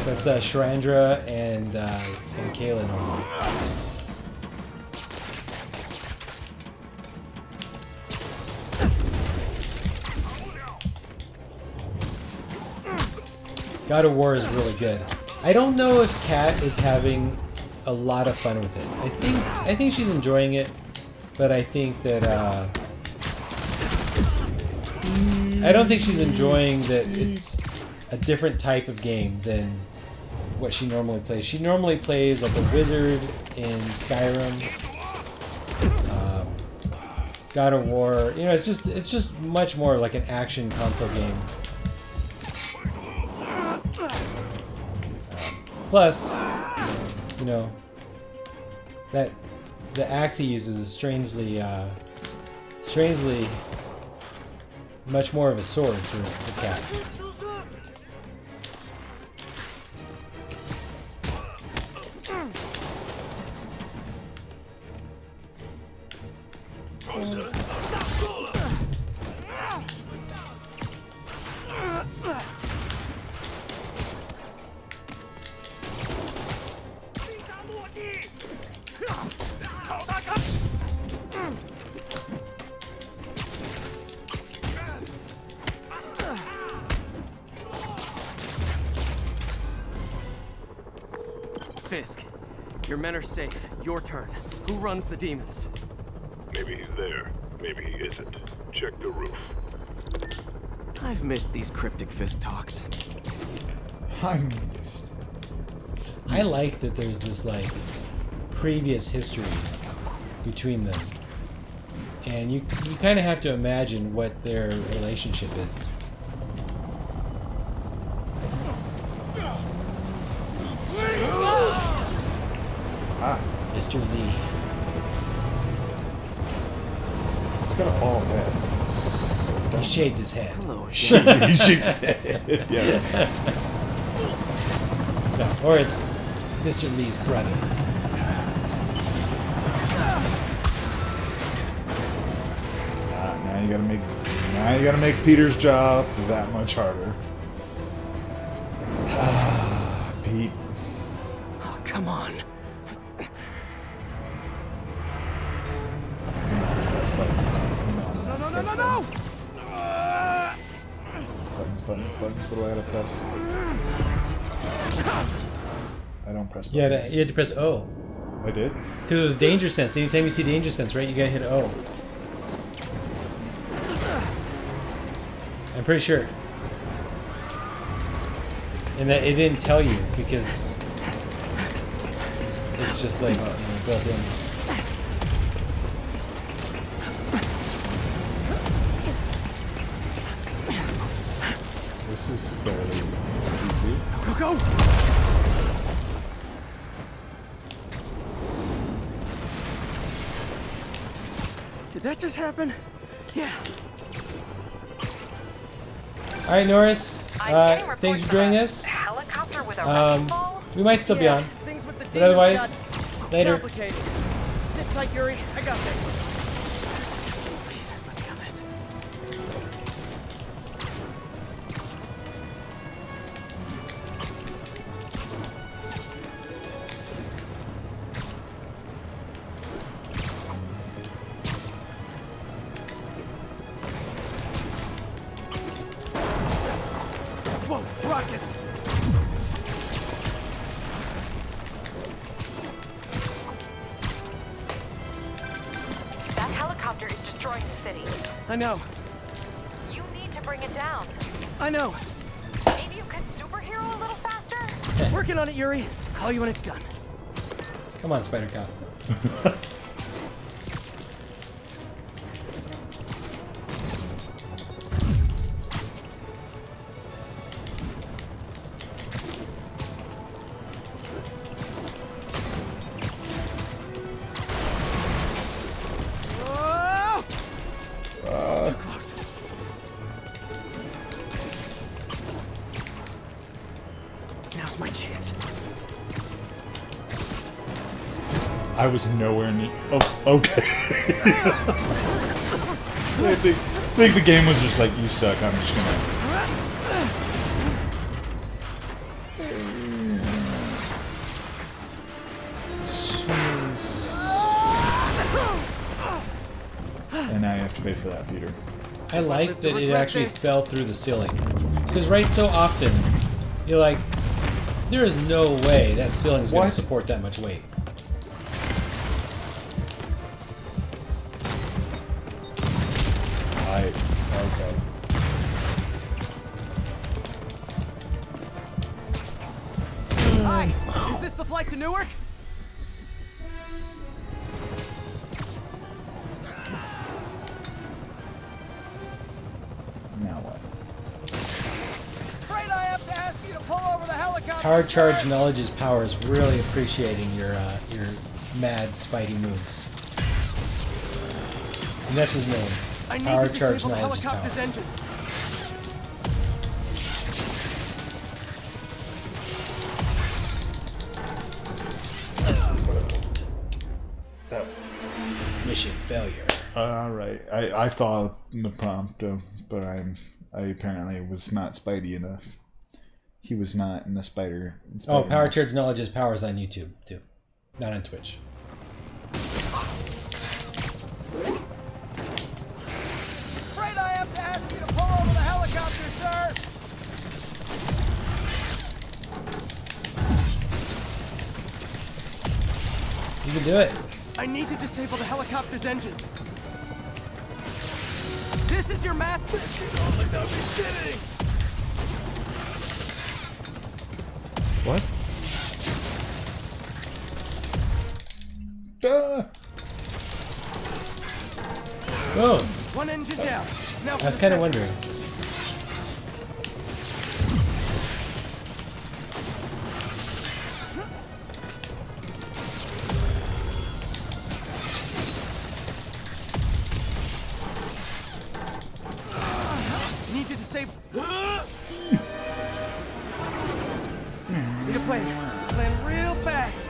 That's Shrandra and Kayla normally. God of War is really good. I don't know if Kat is having a lot of fun with it. I think she's enjoying it, but I think that I don't think she's enjoying that it's a different type of game than what she normally plays. She normally plays like a wizard in Skyrim. God of War, you know, it's just much more like an action console game. Plus, you know, that the axe he uses is strangely much more of a sword for the cat. Fisk, your men are safe. Your turn. Who runs the demons? Maybe he's there. Maybe he isn't. Check the roof. I've missed these cryptic Fisk talks. I missed. I like that there's this like previous history between them. and you kind of have to imagine what their relationship is. Mr. Lee. He's got a bald head. So he shaved his head. Hello. He shaved his head. Yeah. No, or it's Mr. Lee's brother. Now you gotta make Peter's job that much harder. Pete. Oh, come on. No! Buttons. What do I gotta press? I don't press buttons. Yeah, you had to press O. I did? Because it was danger sense. Anytime you see danger sense, right, you gotta hit O. I'm pretty sure. And that it didn't tell you because it's just like built in. This is fairly easy. Go! Did that just happen? Yeah. All right, Norris. Thanks for joining us. We might still be on, but otherwise, later. Sit tight, Yuri. I got this. Please, let me have this. Whoa, rockets! That helicopter is destroying the city. I know. You need to bring it down. I know. Maybe you could superhero a little faster? Working on it, Yuri. Call you when it's done. Come on, Spider Cop. Too close. Now's my chance. I was nowhere near. Oh, okay. I think the game was just like, you suck. I'm just gonna. And now you have to pay for that, Peter. I like that it actually fell through the ceiling. Because right so often, you're like, there is no way that ceiling is going to support that much weight. Okay. Hi, is this the flight to Newark? Now what? Afraid I have to ask you to pull over the helicopter. Power Charge Knowledge is Power is really appreciating your mad Spidey moves. And that's his name. Power Charge Knowledge is Power. Engines. Mission failure. Alright. I thought the prompt, but I apparently was not Spidey enough. He was not in the Spider. Oh, Power Charge Knowledge is Power is on YouTube, too. Not on Twitch. Afraid I have to ask you to pull over the helicopter, sir. You can do it. I need to disable the helicopter's engines. This is your map? Oh, like that be kidding! What? Duh. Oh! One engine down. Now I was kind of wondering. Need to disable. Need a plan. Plan real fast.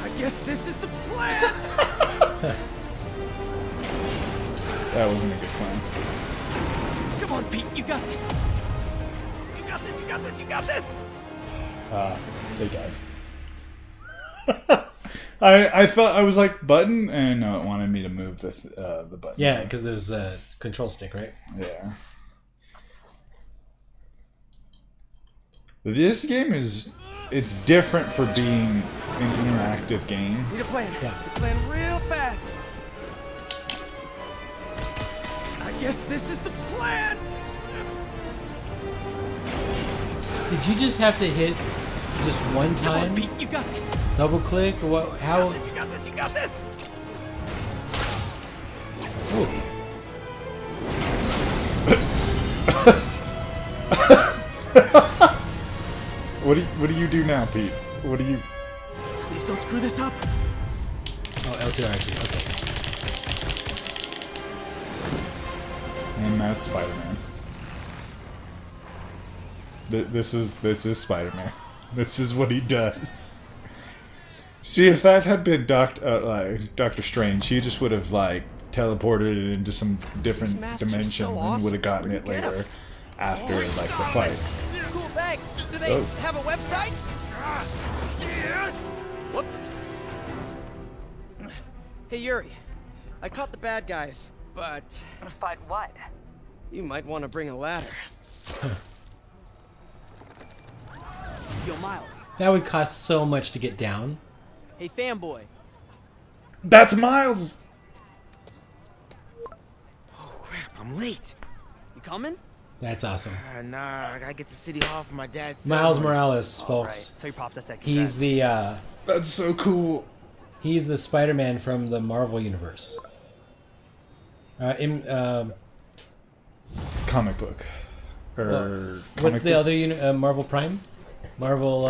I guess this is the plan. That wasn't a good plan. Come on, Pete. You got this. You got this. You got this. You got this. They died. I thought I was like button, and no, it wanted me to move the button. Yeah, because there's a control stick, right? Yeah. This game it's different for being an interactive game. Need a plan. Yeah. Plan real fast. I guess this is the plan. Did you just have to hit just one Come on, time? Pete. You got this. Double click or what? How? You got this. You got this. Ooh. What do you do now, Pete? What do you? Please don't screw this up. Oh, L2 R2. Okay. And that's Spider-Man. This is Spider-Man. This is what he does. See, if that had been Doctor Strange, he just would have like teleported it into some different dimension and would have gotten it later after like the fight. Cool, thanks. Do they have a website? Yes. Whoops. Hey, Yuri. I caught the bad guys, but... But what? You might want to bring a ladder. Yo, Miles. That would cost so much to get down. Hey, fanboy. That's Miles! Oh, crap, I'm late. You coming? That's awesome. Nah, I gotta get to City Hall for my dad's Miles ceremony. Morales, folks. Right. Tell your pops I said He's the, That's so cool. He's the Spider-Man from the Marvel Universe. Comic book. What's the other Marvel Prime? Marvel,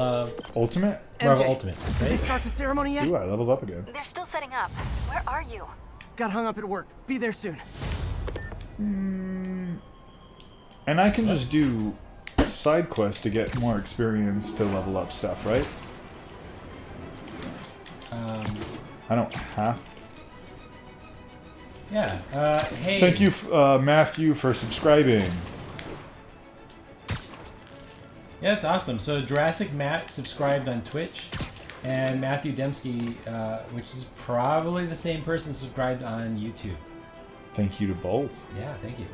Ultimate? Marvel MJ, Ultimates, Did they right? start the ceremony yet? Ooh, I leveled up again. They're still setting up. Where are you? Got hung up at work. Be there soon. And I can just do side quests to get more experience to level up stuff, right? I don't have. Yeah. Hey. Thank you, Matthew, for subscribing. Yeah, that's awesome. So Jurassic Matt subscribed on Twitch, and Matthew Dembski, which is probably the same person, subscribed on YouTube. Thank you to both. Yeah, thank you.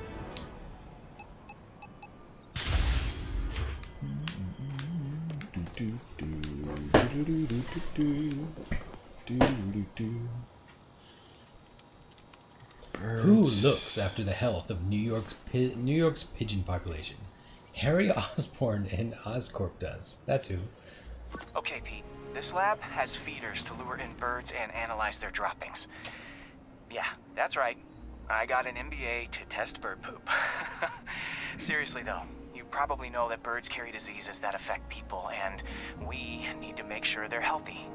Who looks after the health of New York's pigeon population? Harry Osborn and Oscorp does. That's who. Okay, Pete. This lab has feeders to lure in birds and analyze their droppings. Yeah, that's right. I got an MBA to test bird poop. Seriously though, you probably know that birds carry diseases that affect people, and we need to make sure they're healthy.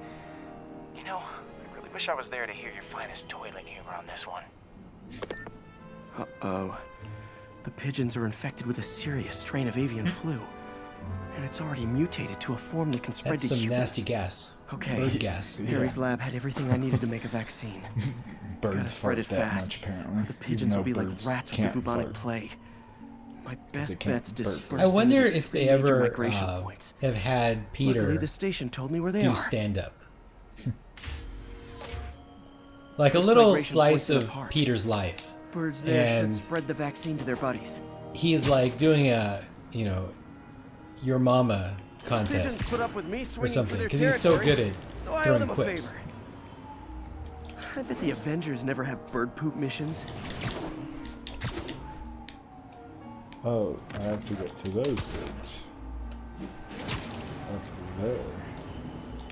You know, I really wish I was there to hear your finest toilet humor on this one. Uh-oh. The pigeons are infected with a serious strain of avian flu. And it's already mutated to a form that can spread That's to some humans. nasty gas. Okay. Bird gas. Harry's lab had everything I needed to make a vaccine. Birds Gotta spread fart it that fast. much, apparently. The pigeons will be like rats with the bubonic plague. My best bet's dispersed. I wonder into if they major ever migration points. have had Peter Luckily, the station told me where they do are. stand-up. Like a First little migration slice points in of the park. Peter's life. Birds there And should spread the vaccine to their buddies. he's like doing a, you know, your mama Pigeons contest put up with me or swinging something for their because he's so territory, good so I at owe throwing them a quips. favor. I bet the Avengers never have bird poop missions. Oh, I have to get to those birds. Up there.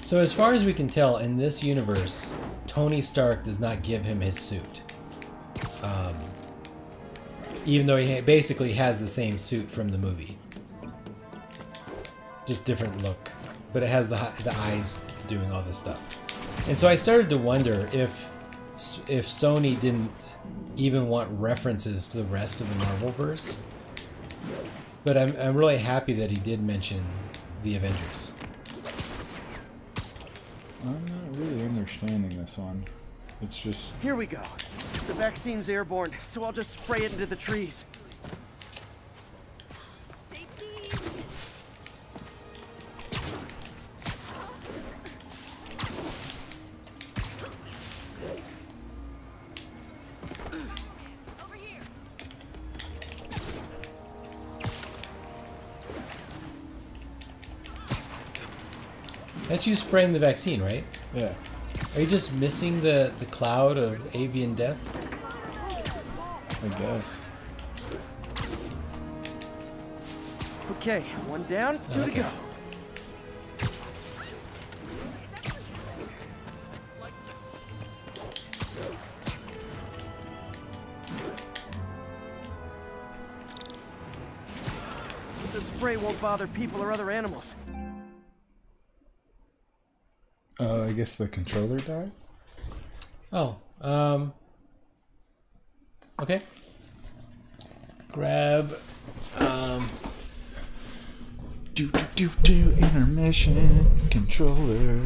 So as far as we can tell, in this universe, Tony Stark does not give him his suit. Even though he basically has the same suit from the movie. Just different look. But it has the eyes doing all this stuff. And so I started to wonder if Sony didn't even want references to the rest of the Marvelverse. But I'm really happy that he did mention the Avengers. I'm not really understanding this one. It's just... Here we go. The vaccine's airborne, so I'll just spray it into the trees. That's you spraying the vaccine, right? Yeah. Are you just missing the cloud of avian death? I guess. Okay, one down, two to go. The spray won't bother people or other animals. I guess the controller died? Oh, okay. Grab, intermission controller.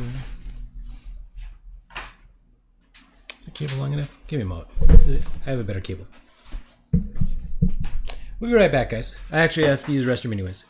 Is the cable long enough? Give me a moment. I have a better cable. We'll be right back, guys. I actually have to use the restroom anyways.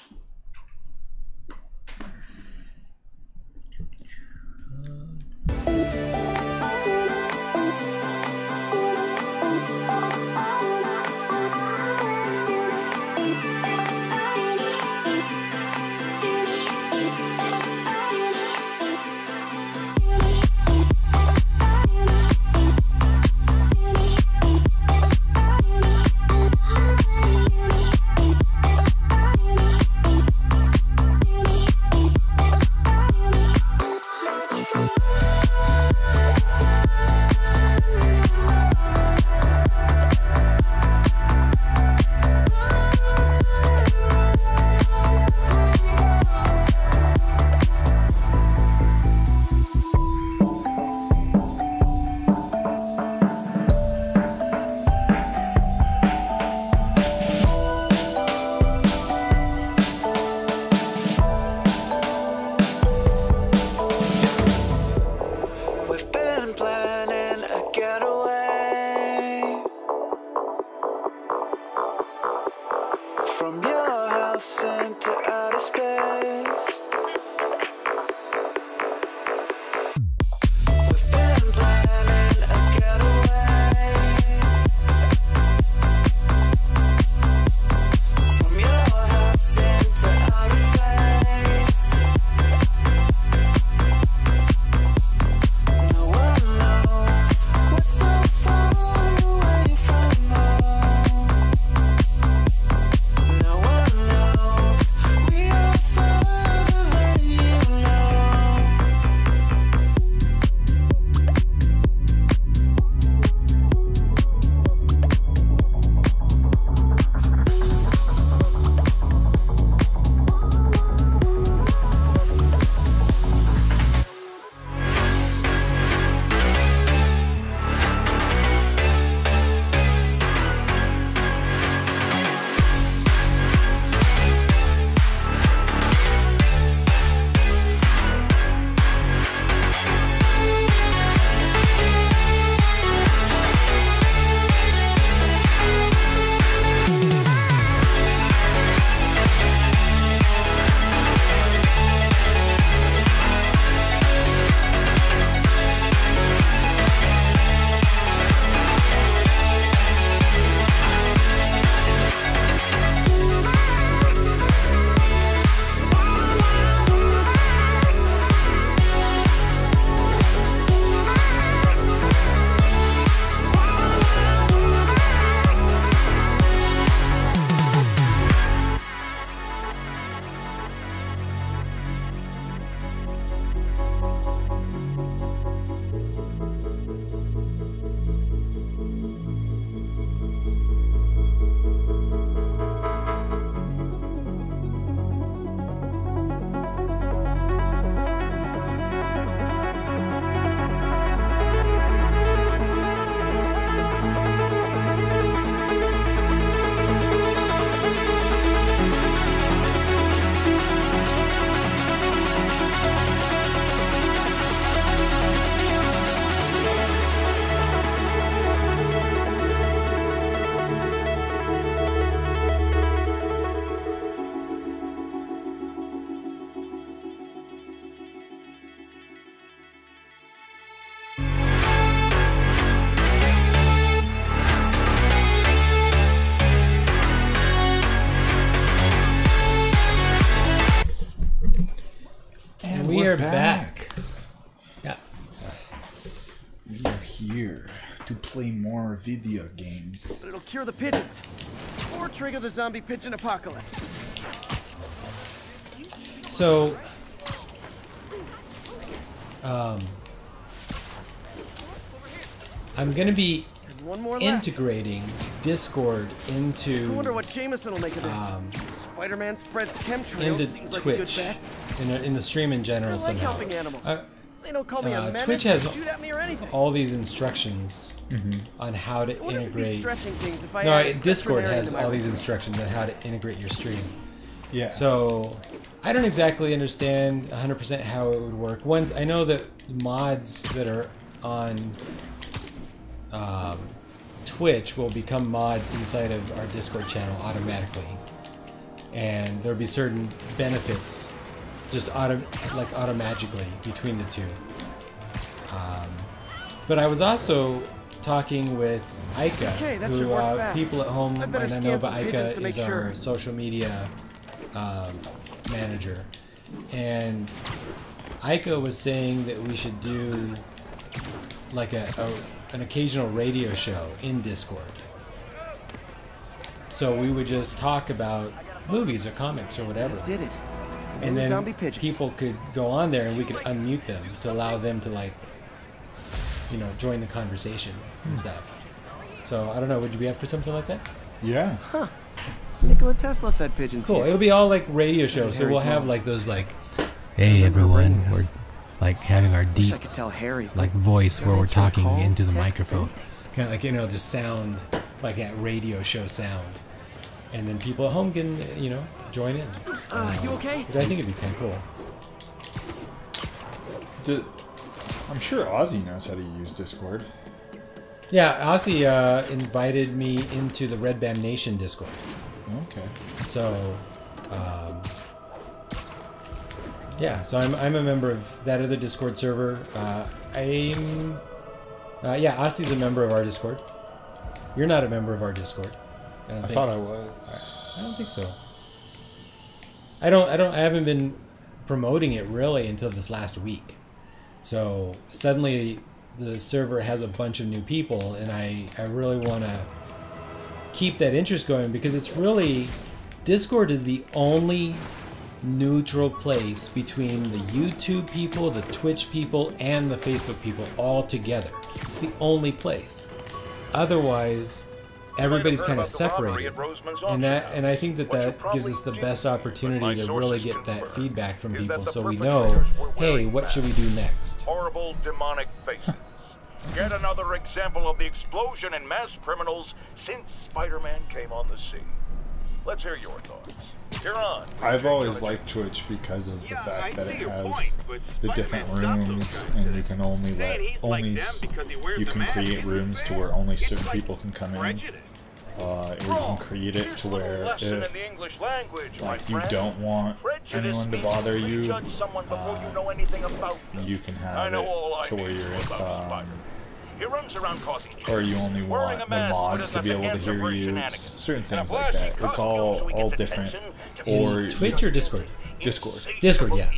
here to play more video games. But it'll cure the pigeons. Or trigger the zombie pigeon apocalypse. So, I'm gonna be integrating Discord into. I wonder what Jameson will make of this. Spider-Man spreads chemtrails. Into seems like Twitch, a good bet. in the stream in general I like somehow. helping animals. They don't call me a menace. Twitch or has shoot at me or anything. all these instructions on how to I wonder if it'd be integrate. stretching things if I No, added Discord veterinarian has to my all these routine. instructions on how to integrate your stream. Yeah. So I don't exactly understand 100% how it would work. Once I know that mods that are on Twitch will become mods inside of our Discord channel automatically, and there'll be certain benefits just automagically between the two. But I was also talking with Aika, Okay, that's who your work fast. people at home I better might not know, scan but some pigeons to Aika make is sure. our social media manager. And Aika was saying that we should do like an occasional radio show in Discord. So we would just talk about movies or comics or whatever. Did it. And Only then zombie pigeons. people could go on there and we could unmute them to allow them to, like, you know, join the conversation and stuff. So I don't know, would you be up for something like that? Yeah. Huh. Nikola Tesla fed pigeons. Cool. here. It'll be all like radio shows, so we'll Harry's have mom. like those like, hey everyone, we're like having our Wish deep I could tell Harry. like voice where we're Answering talking calls, into the texts, microphone, kind of like, you know, just sound like that radio show sound, and then people at home can, you know, join in. You okay? Which I think it'd be kind of cool. I'm sure Ozzy knows how to use Discord. Yeah, Ozzy invited me into the Red Band Nation Discord. Okay. So, yeah, so I'm a member of that other Discord server. Yeah, Ozzy's a member of our Discord. You're not a member of our Discord. I thought I was. I don't think so. I haven't been promoting it really until this last week. So suddenly the server has a bunch of new people, and I really want to keep that interest going, because it's really, Discord is the only neutral place between the YouTube people, the Twitch people, and the Facebook people all together. It's the only place. Otherwise, everybody's kind of separated, and I think that gives us the best opportunity to really get that feedback from people, so we know, hey, what should we do next? Horrible demonic faces. Yet another example of the explosion in mass criminals since Spider-Man came on the scene. Let's hear your thoughts. You're on. I've always liked Twitch because of the fact that it has the different rooms, and you can only you can create rooms to where only certain people can come in. Or you can create it to where if like, you don't want anyone to bother you, you can have it to where you're or you only want the mods to be able to hear you, certain things like that. It's all different. Or Twitch or Discord? Discord. Discord, yeah.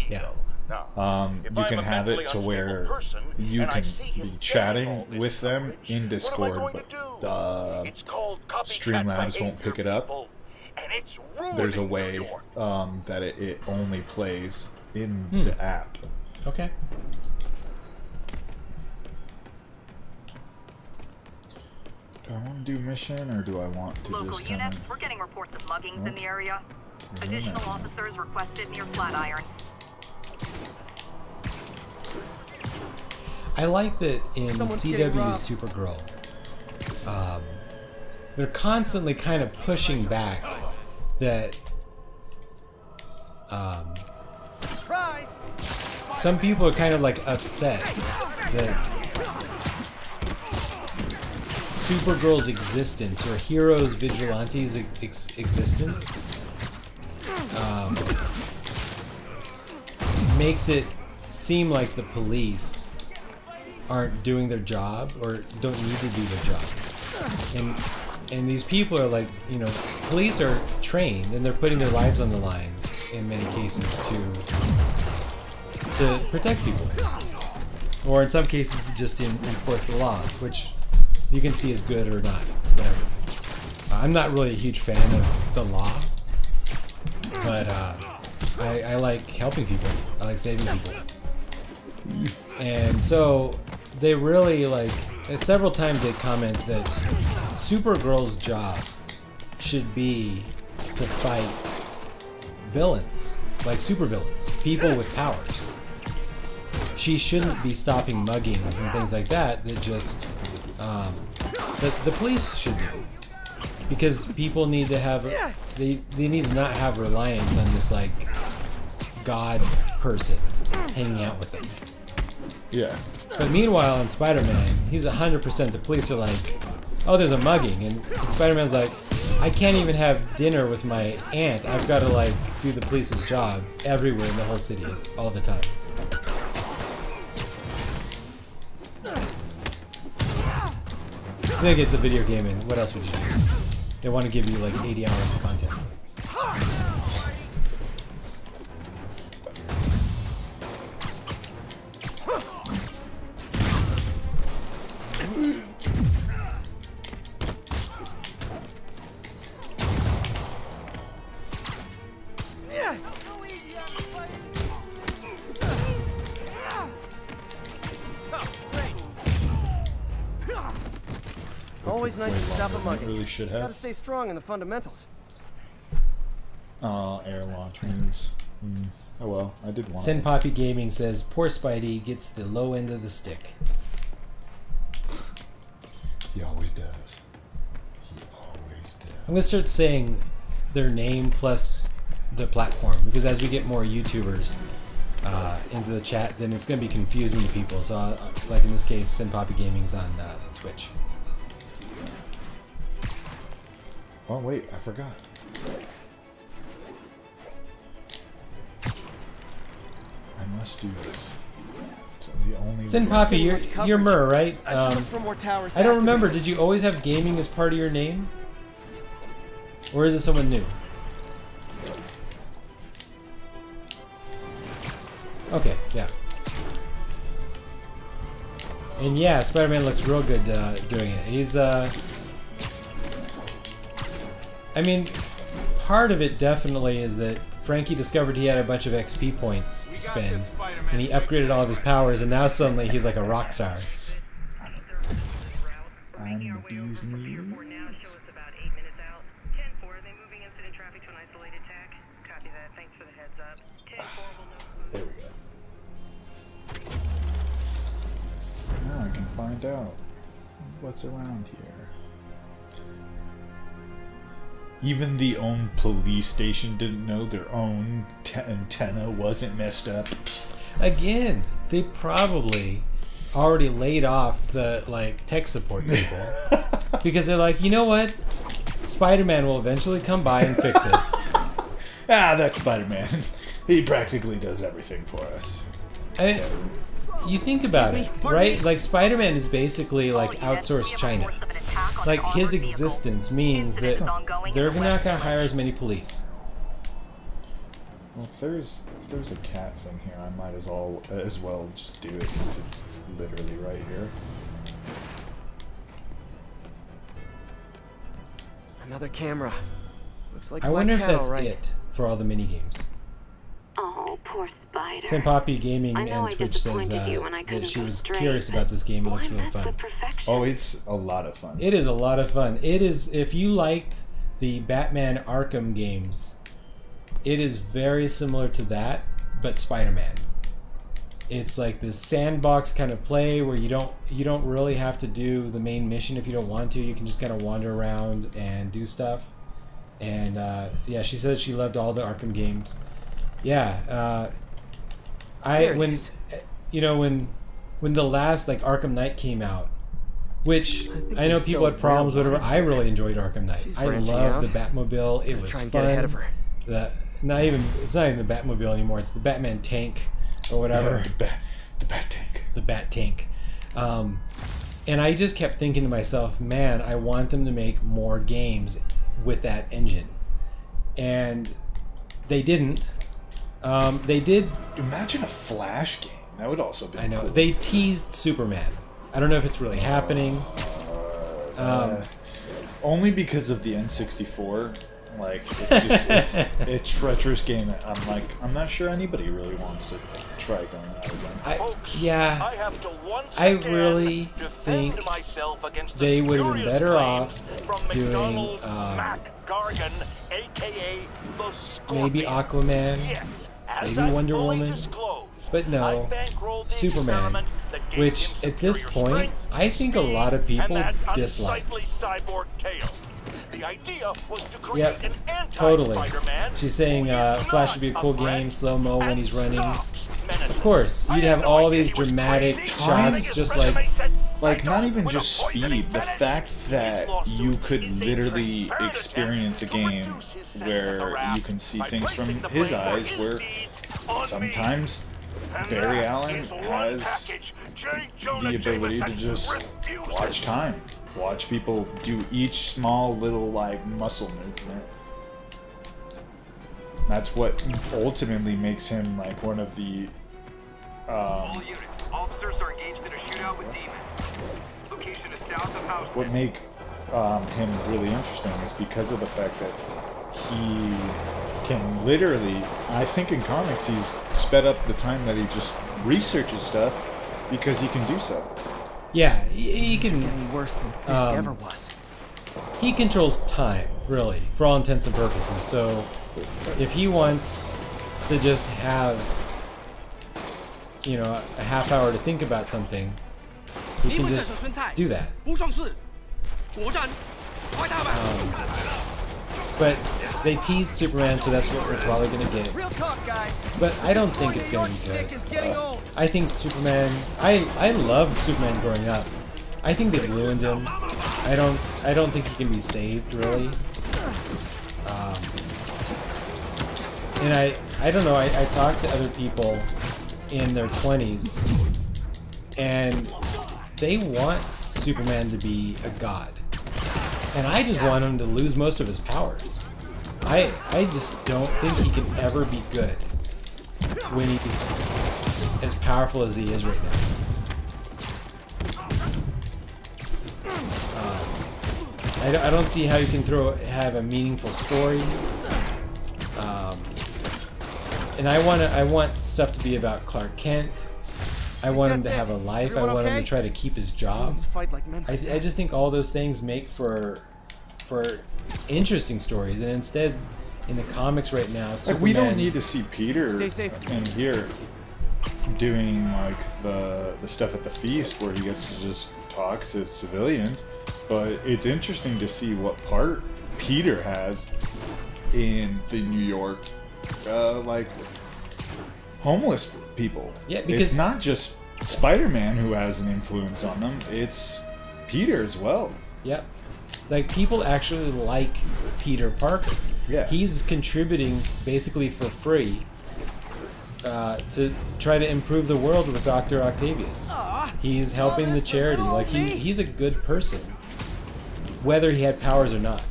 You can have it to where you can be chatting with them in Discord, but Streamlabs won't pick it up. There's a way that it only plays in the app. Okay. Do I want to do mission, or do I want to Local just kind units, of... we're getting reports of muggings in the area. Where's Additional that? officers requested near Flatiron. I like that in Someone's getting CW robbed. Supergirl, they're constantly kind of pushing back that Surprise! some people are kind of like upset that Supergirl's existence, or Heroes Vigilante's existence, makes it seem like the police aren't doing their job, or don't need to do their job. And these people are like, you know, police are trained and they're putting their lives on the line in many cases to protect people. or in some cases just enforce the law, which you can see is good or not, whatever. I'm not really a huge fan of the law, but I like helping people. I like saving people. And so they really like, several times they comment that Supergirl's job should be to fight villains, like supervillains, people with powers. She shouldn't be stopping muggings and things like that just that the police should do, because people need to have they need to not have reliance on this like god person hanging out with them. Yeah. But meanwhile, in Spider-Man, he's 100%. The police are like, "Oh, there's a mugging," and Spider-Man's like, "I can't even have dinner with my aunt. I've got to like do the police's job everywhere in the whole city, all the time." I think it's a video game, and what else would you do? They want to give you like 80 hours of content. Always nice to stop a mugging. Really should have. Gotta stay strong in the fundamentals. Oh, air launch wings. Oh well, I did want. Sin Poppy Gaming says poor Spidey gets the low end of the stick. He always does. He always does. I'm gonna start saying their name plus the platform, because as we get more YouTubers into the chat, then it's gonna be confusing to people. So, like in this case, Sin Poppy Gaming's on Twitch. Oh wait, I forgot. I must do this. It's the only Sin way. Poppy, you're Mur, right? I should look for more towers to I don't remember. activate. Did you always have gaming as part of your name, or is it someone new? Okay, yeah. And yeah, Spider-Man looks real good doing it. He's I mean, part of it definitely is that Frankie discovered he had a bunch of XP points to spend, and he upgraded all of his powers, and now suddenly he's like a rock star. I'm the bee's knees. There we go. Now I can find out what's around here. Even the own police station didn't know their own antenna wasn't messed up. Again, they probably already laid off the like tech support people because they're like, you know what? Spider-Man will eventually come by and fix it. That's Spider-Man. He practically does everything for us. You think about it, right? Like Spider-Man is basically like outsourced China. Like his existence means that they're not going to hire as many police. Well, if there's a cat thing here, I might as well just do it since it's literally right here. Another camera. Looks like I wonder if that's right. it for all the mini games. Oh, poor Spider. Sin Poppy Gaming I know and I Twitch says disappointed you when I that couldn't she go was straight, curious about this game. It looks boy, really that's fun. good perfection. Oh, it's a lot of fun. It is a lot of fun. It is, if you liked the Batman Arkham games, it is very similar to that, but Spider-Man. It's like this sandbox kind of play where you don't really have to do the main mission if you don't want to. You can just kind of wander around and do stuff. And yeah, she says she loved all the Arkham games. Yeah, when the last like Arkham Knight came out, which I know people had problems with, whatever. I really enjoyed Arkham Knight. I loved the Batmobile. It was fun. Get ahead of her. It's not even the Batmobile anymore. It's the Batman tank or whatever. Yeah, the Bat tank. The Bat tank. And I just kept thinking to myself, man, I want them to make more games with that engine. And they didn't. They did. Imagine a Flash game. That would also be. I know cool. they teased Superman. I don't know if it's really happening. Only because of the N64. Like, it's just a treacherous game that I'm not sure anybody really wants to try going out again. I really think they would have been better off doing maybe Aquaman, maybe Wonder Woman, but no, Superman, which at this point, I think a lot of people dislike. The idea was to create Yep, an totally. anti-Spider-Man. She's saying Flash would be a cool game, slow-mo when he's running. Of course, you'd have all these dramatic shots just like not even just speed, the fact that you could literally experience a game where you can see things from his eyes, where sometimes Barry Allen has the ability to just watch time. Watch people do each small little like muscle movement. That's what ultimately makes him like one of the All units. Officers are engaged in a shootout with demons. Location is south of House. what make him really interesting is because of the fact that he can literally, I think in comics he's sped up the time that he just researches stuff because he can do so. Yeah, he can. Getting worse than Fisk ever was. He controls time, really, for all intents and purposes. So, if he wants to just have, you know, a half hour to think about something, he can just do that. But they teased Superman, so that's what we're probably gonna get. But I don't think it's gonna be good. I think Superman. I loved Superman growing up. I think they've ruined him. I don't think he can be saved really. And I don't know. I talked to other people in their 20s, and they want Superman to be a god. And I just want him to lose most of his powers. I just don't think he can ever be good when he's as powerful as he is right now. I don't see how you can have a meaningful story. And I want stuff to be about Clark Kent. I want him to have a life. I want him to try to keep his job. I just think all those things make for interesting stories, and instead, in the comics right now, Superman, like we don't need to see Peter in here doing like the stuff at the feast where he gets to just talk to civilians, but it's interesting to see what part Peter has in the New York like homeless people. Yeah, because it's not just Spider-Man who has an influence on them, it's Peter as well. Yep. Like, people actually like Peter Parker. Yeah. He's contributing basically for free to try to improve the world with Dr. Octavius. He's helping the charity. Like, he's a good person, whether he had powers or not.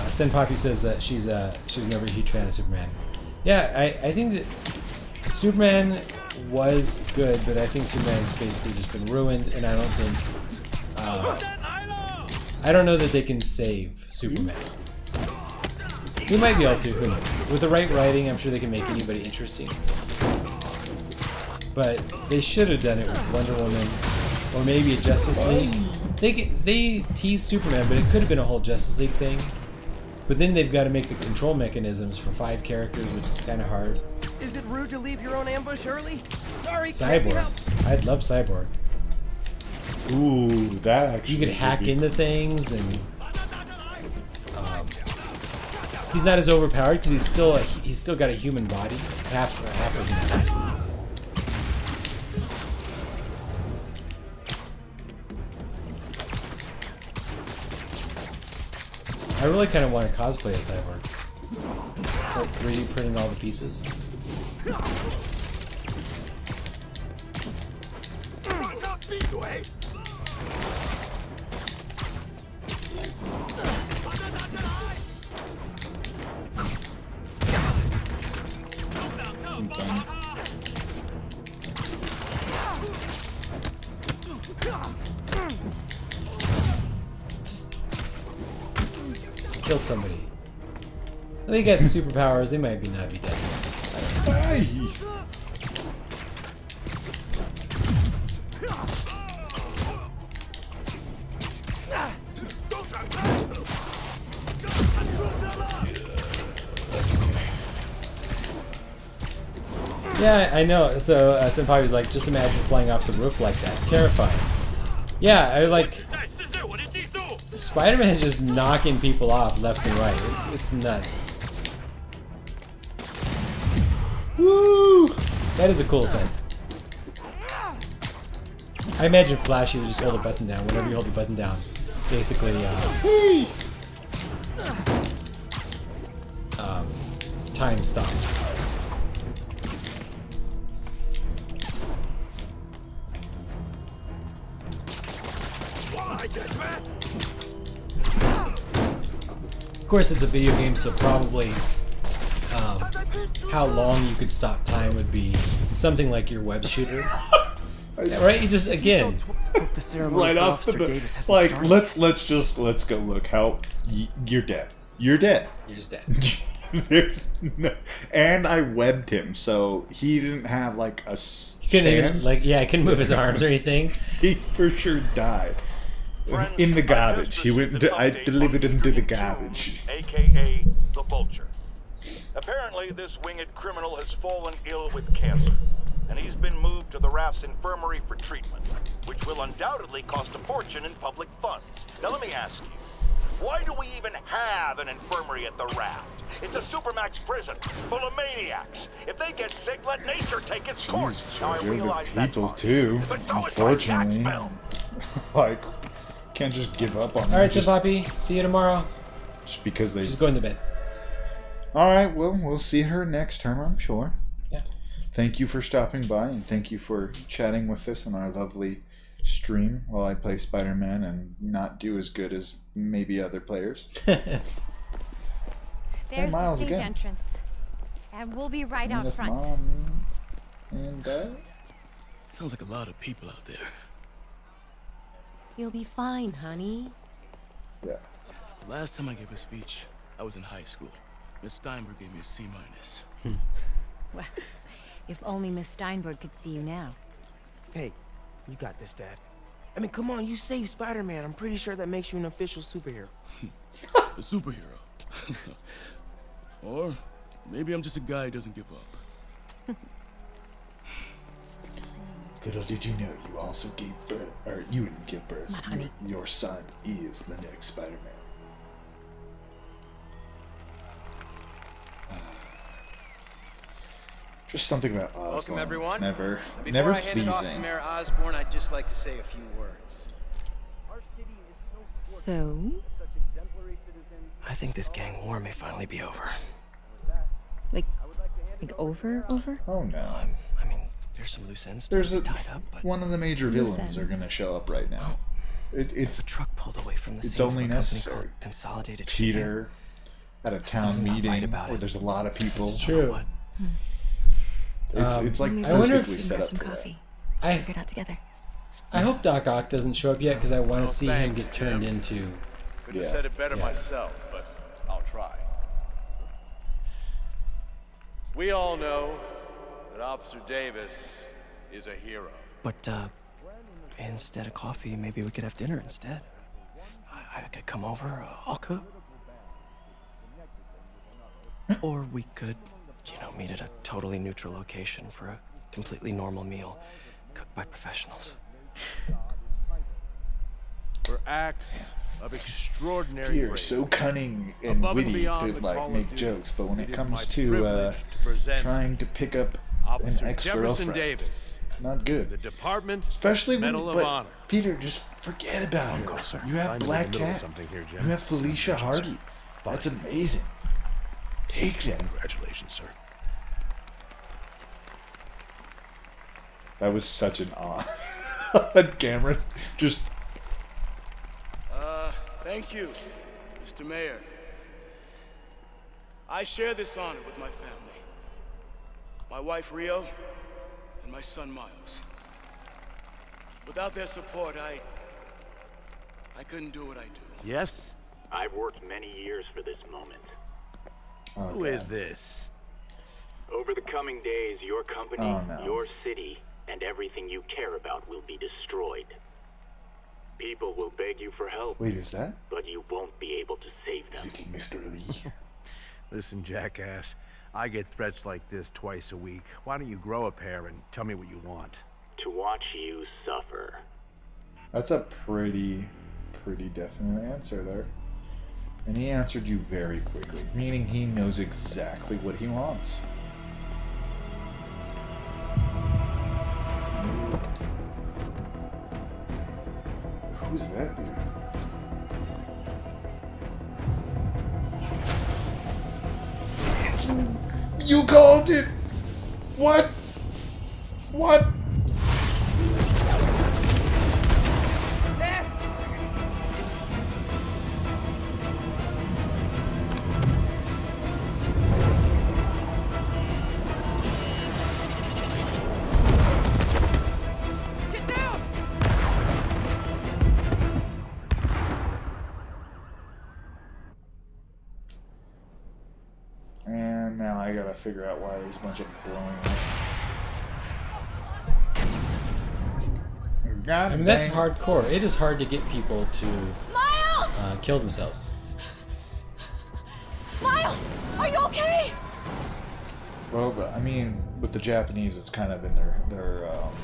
Sen Poppy says that she's never a huge fan of Superman. Yeah, I think that Superman was good, but I think Superman's basically just been ruined, and I don't think I don't know that they can save Superman. He might be able to, who knows? With the right writing, I'm sure they can make anybody interesting. But they should have done it with Wonder Woman, or maybe a Justice League. They teased Superman, but it could have been a whole Justice League thing. But then they've got to make the control mechanisms for 5 characters, which is kind of hard. Is it rude to leave your own ambush early? Sorry, Cyborg. I'd love Cyborg. Ooh, that actually. You could hack into things, and he's not as overpowered because he's still got a human body, half a human body. I really kind of want to cosplay as Cyborg. Like 3D printing all the pieces. killed somebody. They got superpowers. They might not be dead. Yeah, I know. So Senpai was like, just imagine flying off the roof like that. Terrifying. Yeah, I like. Spider-Man is just knocking people off left and right. It's nuts. Woo! That is a cool effect. I imagine Flash, you would just hold a button down. Whenever you hold the button down, basically, time stops. Of course, it's a video game, so probably how long you could stop time would be something like your web shooter. Right? You just again right off the bat. Like let's go look how you're dead. You're dead. You're just dead. There's no, and I webbed him, so he didn't have like a chance. Even, like I couldn't move his arms or anything. He for sure died. In the garbage. He went. I delivered him to the garbage. AKA the Vulture. Apparently, this winged criminal has fallen ill with cancer, and he's been moved to the Raft's infirmary for treatment, which will undoubtedly cost a fortune in public funds. Now, let me ask you, why do we even have an infirmary at the Raft? It's a supermax prison full of maniacs. If they get sick, let nature take its course. Now, I realize that's people hard, too. but so Unfortunately, like can't just give up on. All right, so Poppy, see you tomorrow. Just because they. She's going to bed. All right, well, we'll see her next time, I'm sure. Yeah. Thank you for stopping by, and thank you for chatting with us on our lovely stream while I play Spider-Man and not do as good as maybe other players. There's Miles the stage again. entrance. And we'll be right out Yes, front. Mom and Dad. Sounds like a lot of people out there. You'll be fine, honey. Yeah. Last time I gave a speech, I was in high school. Miss Steinberg gave me a C-. Well, if only Miss Steinberg could see you now. Hey, you got this, Dad. I mean, come on, you saved Spider-Man. I'm pretty sure that makes you an official superhero. A superhero. Or maybe I'm just a guy who doesn't give up. Little did you know, you also gave birth, or you didn't give birth. Your son is the next Spider-Man. Just something about Osborn. Welcome, everyone. It's never Before I hand pleasing. it off to Mayor Osborn, I'd just like to say a few words. So? I think this gang war may finally be over. Like over? Oh no. I mean, there's some loose ends still There's to be tied up, but one of the major Loose villains are ends. going to show up right now. It's a truck pulled away from the it's scene only of a company necessary. called Consolidated Peter at a town Something's not meeting right about where it. there's a lot of people. It's true. It's like I wonder if perfectly we can set grab up some for coffee. I Figure it out together. I hope Doc Ock doesn't show up yet because I want to see him thanks, get turned Jim. into. Could have Yeah. said it better Yeah. myself, but I'll try. We all know that Officer Davis is a hero. But, instead of coffee, maybe we could have dinner instead. I could come over, I'll cook. Or we could, meet at a totally neutral location for a completely normal meal, cooked by professionals. For acts of extraordinary Peter, bravery. so cunning and Above and witty beyond to the like call of make duty, jokes, but when it it is comes my to privilege to present trying to pick up an Officer ex-girlfriend, Jefferson Davis, not good. the Department Especially when, Medal of but Honor. Peter, just forget about her. closer. You have I'm in the Black middle of Cat. something here, Jim. You have Felicia Hardy. That's amazing. Take that. Congratulations, sir. That was such an odd camera. Just Thank you, Mr. Mayor. I share this honor with my family. My wife, Rio, and my son, Miles. Without their support, I couldn't do what I do. Yes, I've worked many years for this moment. Oh, Who is this? Over the coming days, your company, Oh, no. your city, and everything you care about will be destroyed. People will beg you for help. Wait, is that? But you won't be able to save them. Is it Mr. Lee? Listen, jackass. I get threats like this twice a week. Why don't you grow a pair and tell me what you want? To watch you suffer. That's a pretty definite answer there. And he answered you very quickly, meaning he knows exactly what he wants. Who's that dude? You called it! What? What? Get down! And now I gotta figure out why there's a bunch of blowing up. God I mean, that's dang. hardcore. It is hard to get people to kill themselves. Miles, are you okay? Well, I mean, with the Japanese, it's kind of in their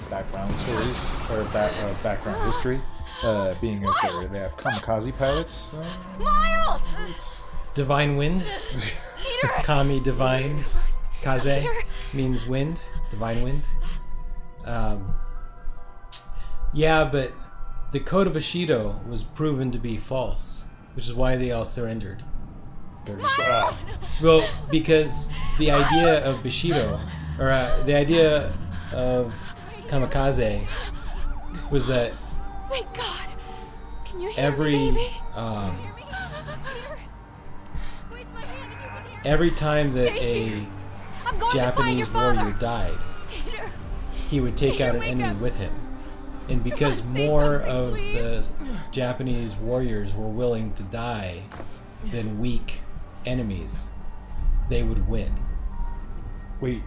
background stories or background history, being as they have kamikaze pilots. Miles! Divine wind. Kami divine. Kaze means wind. Divine wind. Yeah, but the Code of Bushido was proven to be false, which is why they all surrendered. They're just, well, because the idea of Bushido, or the idea of kamikaze, was that Thank God. Can you hear every me, baby? Every time that a I'm going to find Japanese your father. warrior died, he would take out an enemy with him. And because more of the Japanese warriors were willing to die than weak enemies, they would win. Wait.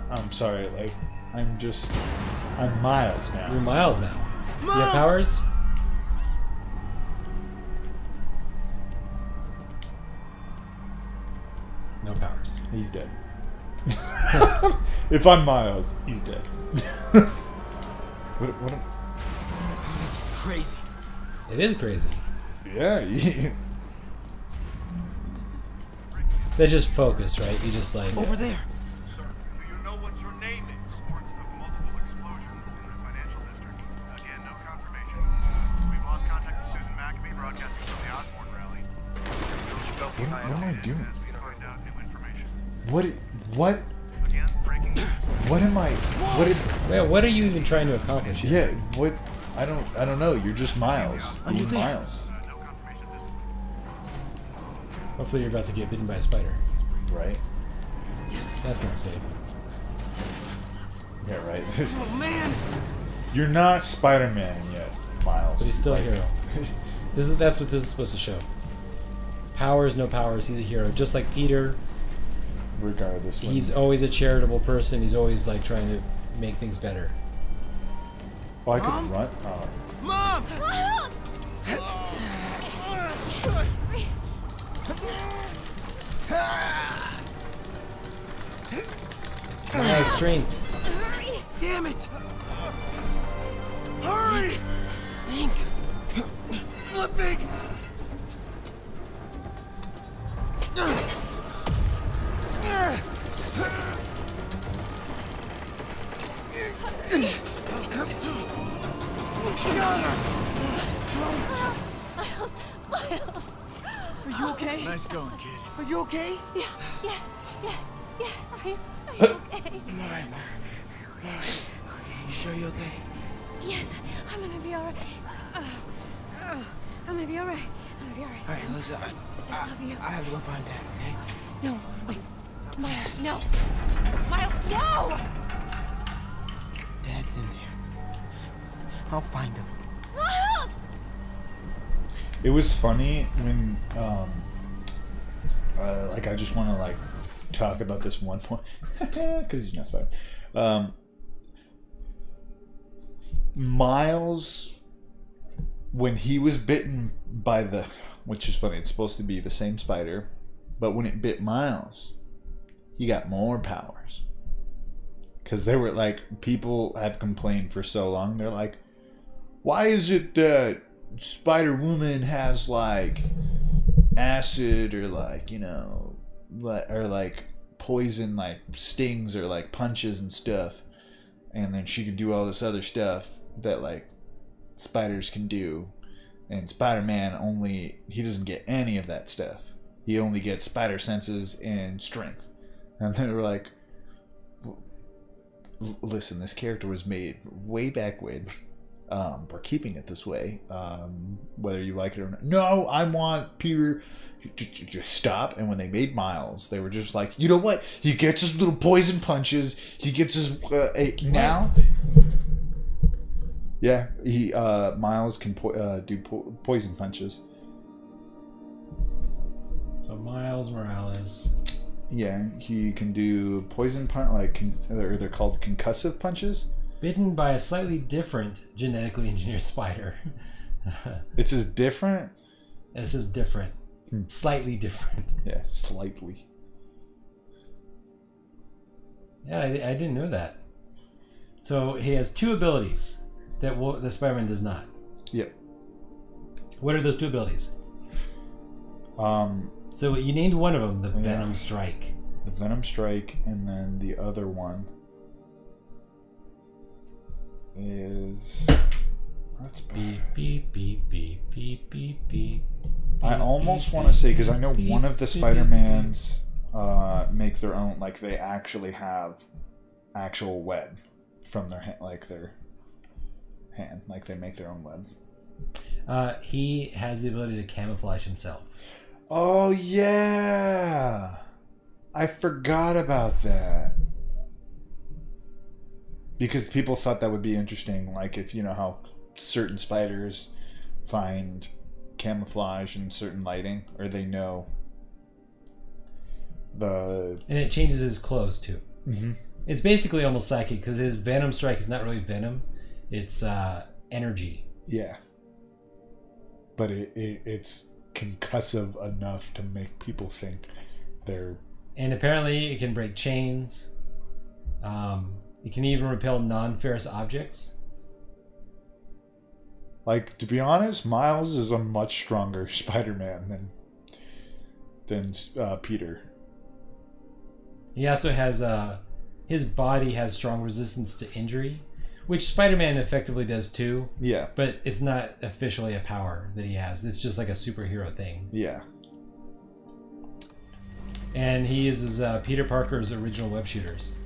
I'm sorry, like, I'm Miles now. You're Miles now. Mom! You have powers? No powers. He's dead. If I'm Miles, he's dead. What This is crazy. It is crazy. Yeah. That's just focus, right? You just like... Over there. What am I doing? What am I? What are you even trying to accomplish? Yeah. What? I don't know. You're just Miles. You're Miles. Hopefully you're about to get bitten by a spider. Right. That's not safe. Yeah. Right. Oh man. You're not Spider-Man yet, Miles. But he's still a hero. That's what this is supposed to show. Powers, no powers. He's a hero, just like Peter. Regardless, he's always a charitable person. He's always like trying to make things better. Oh, I could run. Mom! Nice strength. Damn it! Hurry! Think. Flipping. Are you okay? Nice going, kid. Are you okay? Yes. Are you okay? I'm alright, Mom. You sure you're okay? Yes, I'm gonna be alright. I'm gonna be alright. Alright, listen. I love you. I have to go find Dad, okay? No, wait. Miles, no. Miles, no! Dad's in there. I'll find him. Miles! It was funny when, like, I just want to, like, talk about this one point, because he's not Spider. Miles, when he was bitten by the, which is funny, it's supposed to be the same spider, but when it bit Miles, he got more powers. Because they were like, people have complained for so long, they're like, why is it that Spider-Woman has like acid or like, you know, or like poison, like stings or like punches and stuff, and then she can do all this other stuff that like spiders can do, and Spider-Man only, he doesn't get any of that stuff. He only gets spider senses and strength. And they were like, listen, this character was made way back when. We're keeping it this way, whether you like it or not. No, I want Peter to just stop. And when they made Miles, they were just like, you know what? He gets his little poison punches. He gets his now. Yeah, he Miles can do poison punches. So Miles Morales. Yeah, he can do poison punch, like, or they're called concussive punches. Bitten by a slightly different genetically engineered spider. It's as different? This is different. Slightly different. Yeah, slightly. Yeah, I didn't know that. So he has two abilities that the Spider-Man does not. Yep. What are those two abilities? So you named one of them, the Venom Strike. The Venom Strike, and then the other one is... That's beep, beep, beep, beep, beep, beep, beep. I almost want to say, because I know one of the Spider-Mans make their own, like they actually have actual web from their hand, like their hand, like they make their own web. He has the ability to camouflage himself. Oh yeah, I forgot about that. Because people thought that would be interesting, like if you know how certain spiders find camouflage in certain lighting, or they know the... And it changes his clothes too. Mm-hmm. It's basically almost psychic, because his Venom Strike is not really venom, it's energy. Yeah. But it's concussive enough to make people think they're... And apparently it can break chains. It can even repel non-ferrous objects. Like, to be honest, Miles is a much stronger Spider-Man than Peter. He also has his body has strong resistance to injury, which Spider-Man effectively does too. Yeah. But it's not officially a power that he has. It's just like a superhero thing. Yeah. And he uses Peter Parker's original web shooters.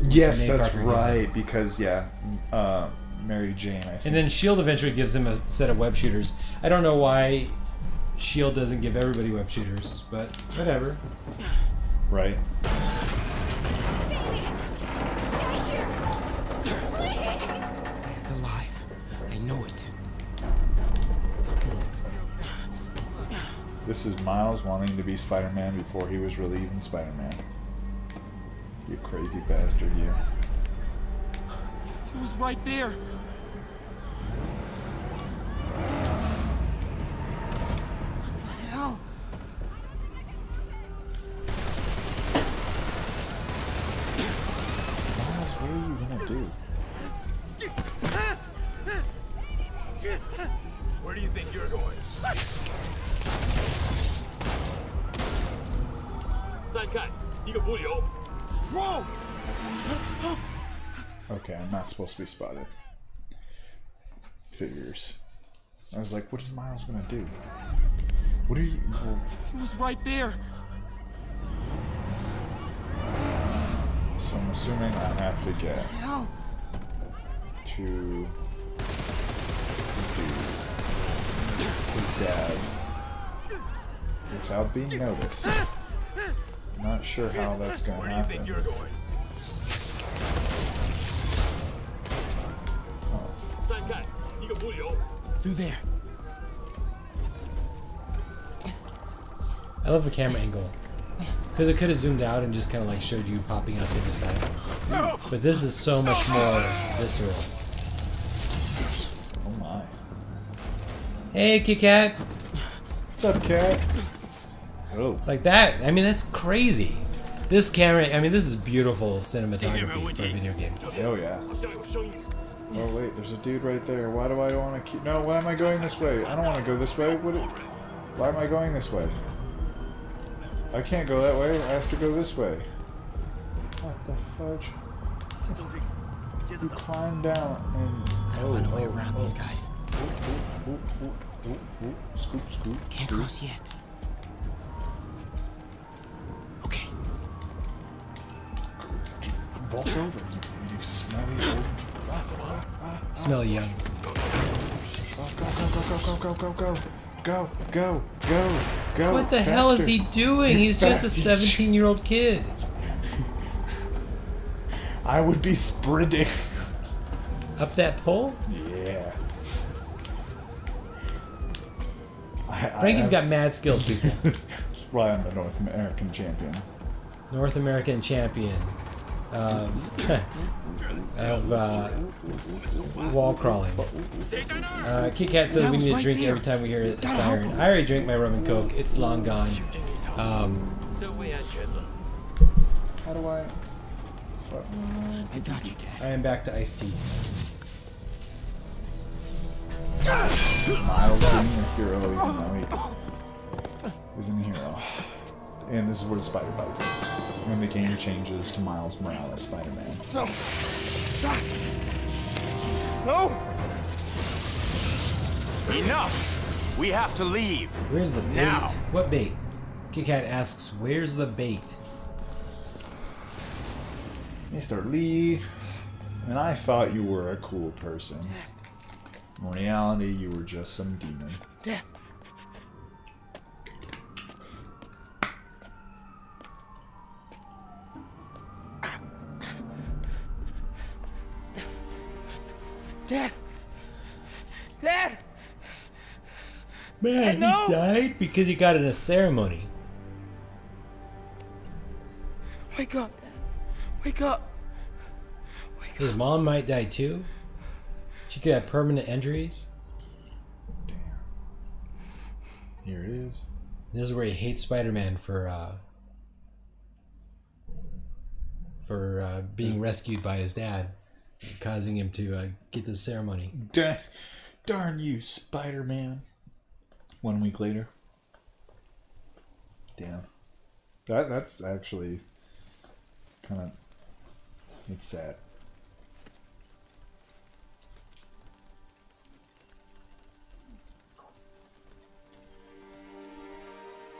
Yes, that's right. Because Mary Jane, I think. And then S.H.I.E.L.D. eventually gives him a set of web shooters. I don't know why S.H.I.E.L.D. doesn't give everybody web shooters, but whatever. Right. It's alive. I know it. This is Miles wanting to be Spider-Man before he was really even Spider-Man. You crazy bastard, you. He was right there. What the hell? Miles, what are you gonna do? Where do you think you're going? Whoa! Okay, I'm not supposed to be spotted. Figures. I was like, what is Miles gonna do? What are you... He was right there. So I'm assuming I have to get to his dad without being noticed. Not sure how that's gonna happen. Where do you think you're going? Through there. I love the camera angle. Because it could have zoomed out and just kind of like showed you popping out the other side. But this is so much more visceral. Oh my. Hey, Kit Kat. What's up, Cat? Oh. Like that. I mean, that's crazy. This camera, I mean, this is beautiful cinematography for a video game. Oh, yeah. Oh, wait, there's a dude right there. Why do I want to keep... No, why am I going this way? I don't want to go this way. Why am I going this way? I can't go that way. I have to go this way. What the fudge? You climb down and... Gotta find a way around these guys. Scoop, scoop, Can't scoop. cross yet. Okay. Vault over, you smelly old... Smelly young. Oh, go. What the hell is he doing? He's just a 17-year-old kid. I would be sprinting. Up that pole? Yeah. Frankie's got mad skills, people. That's why I'm the North American champion. North American champion of wall crawling. Kit Kat says we need to drink every time we hear a siren. I already drank my rum and coke. It's long gone. How do I... Fuck. I got you, Dad. I am back to iced tea. Miles being a hero even though he isn't a hero. And this is where the spider bites him. When the game changes to Miles Morales Spider-Man. No! Stop! No! Enough! We have to leave. Where's the bait? Now. What bait? Kit Kat asks, where's the bait? Mr. Lee, and I thought you were a cool person. In reality, you were just some demon. Dad. Dad! Dad! Man, he died because he got in a ceremony. Wake up, Dad. Wake up. His mom might die too. She could have permanent injuries. Damn. Here it is. This is where he hates Spider-Man for being rescued by his dad, causing him to get this ceremony. Darn you, Spider-Man. 1 week later. Damn. That's actually kind of... It's sad.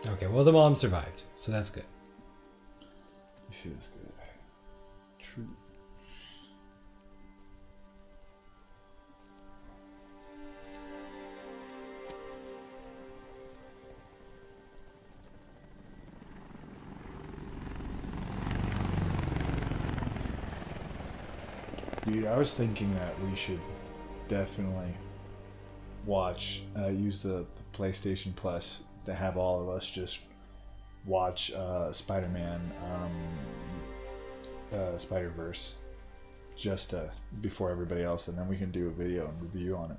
Okay, well the mom survived, so that's good. This is good. True. Dude, I was thinking that we should definitely watch, use the PlayStation Plus to have all of us just watch Spider-Man Spider-Verse just before everybody else, and then we can do a video and review on it.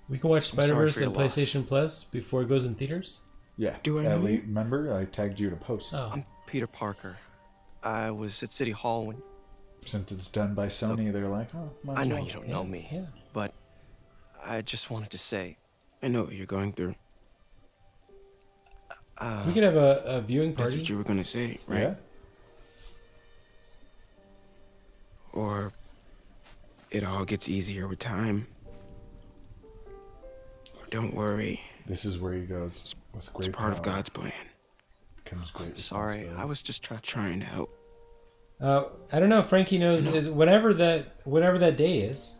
We can watch Spider-Verse on PlayStation Plus before it goes in theaters? Yeah. Do I know you? Remember, I tagged you in a post. Oh. I'm Peter Parker. I was at City Hall when... Since it's done by Sony, they're like, oh, might I as know well. you don't know me, Yeah. but I just wanted to say, I know what you're going through. We could have a viewing That's party. what you were going to say, right? Yeah. Or it all gets easier with time. Or don't worry. This is where he goes with great It's part of power God's plan. comes great I'm sorry, responsibility. I was just trying to help. I don't know. Frankie knows whatever that day is.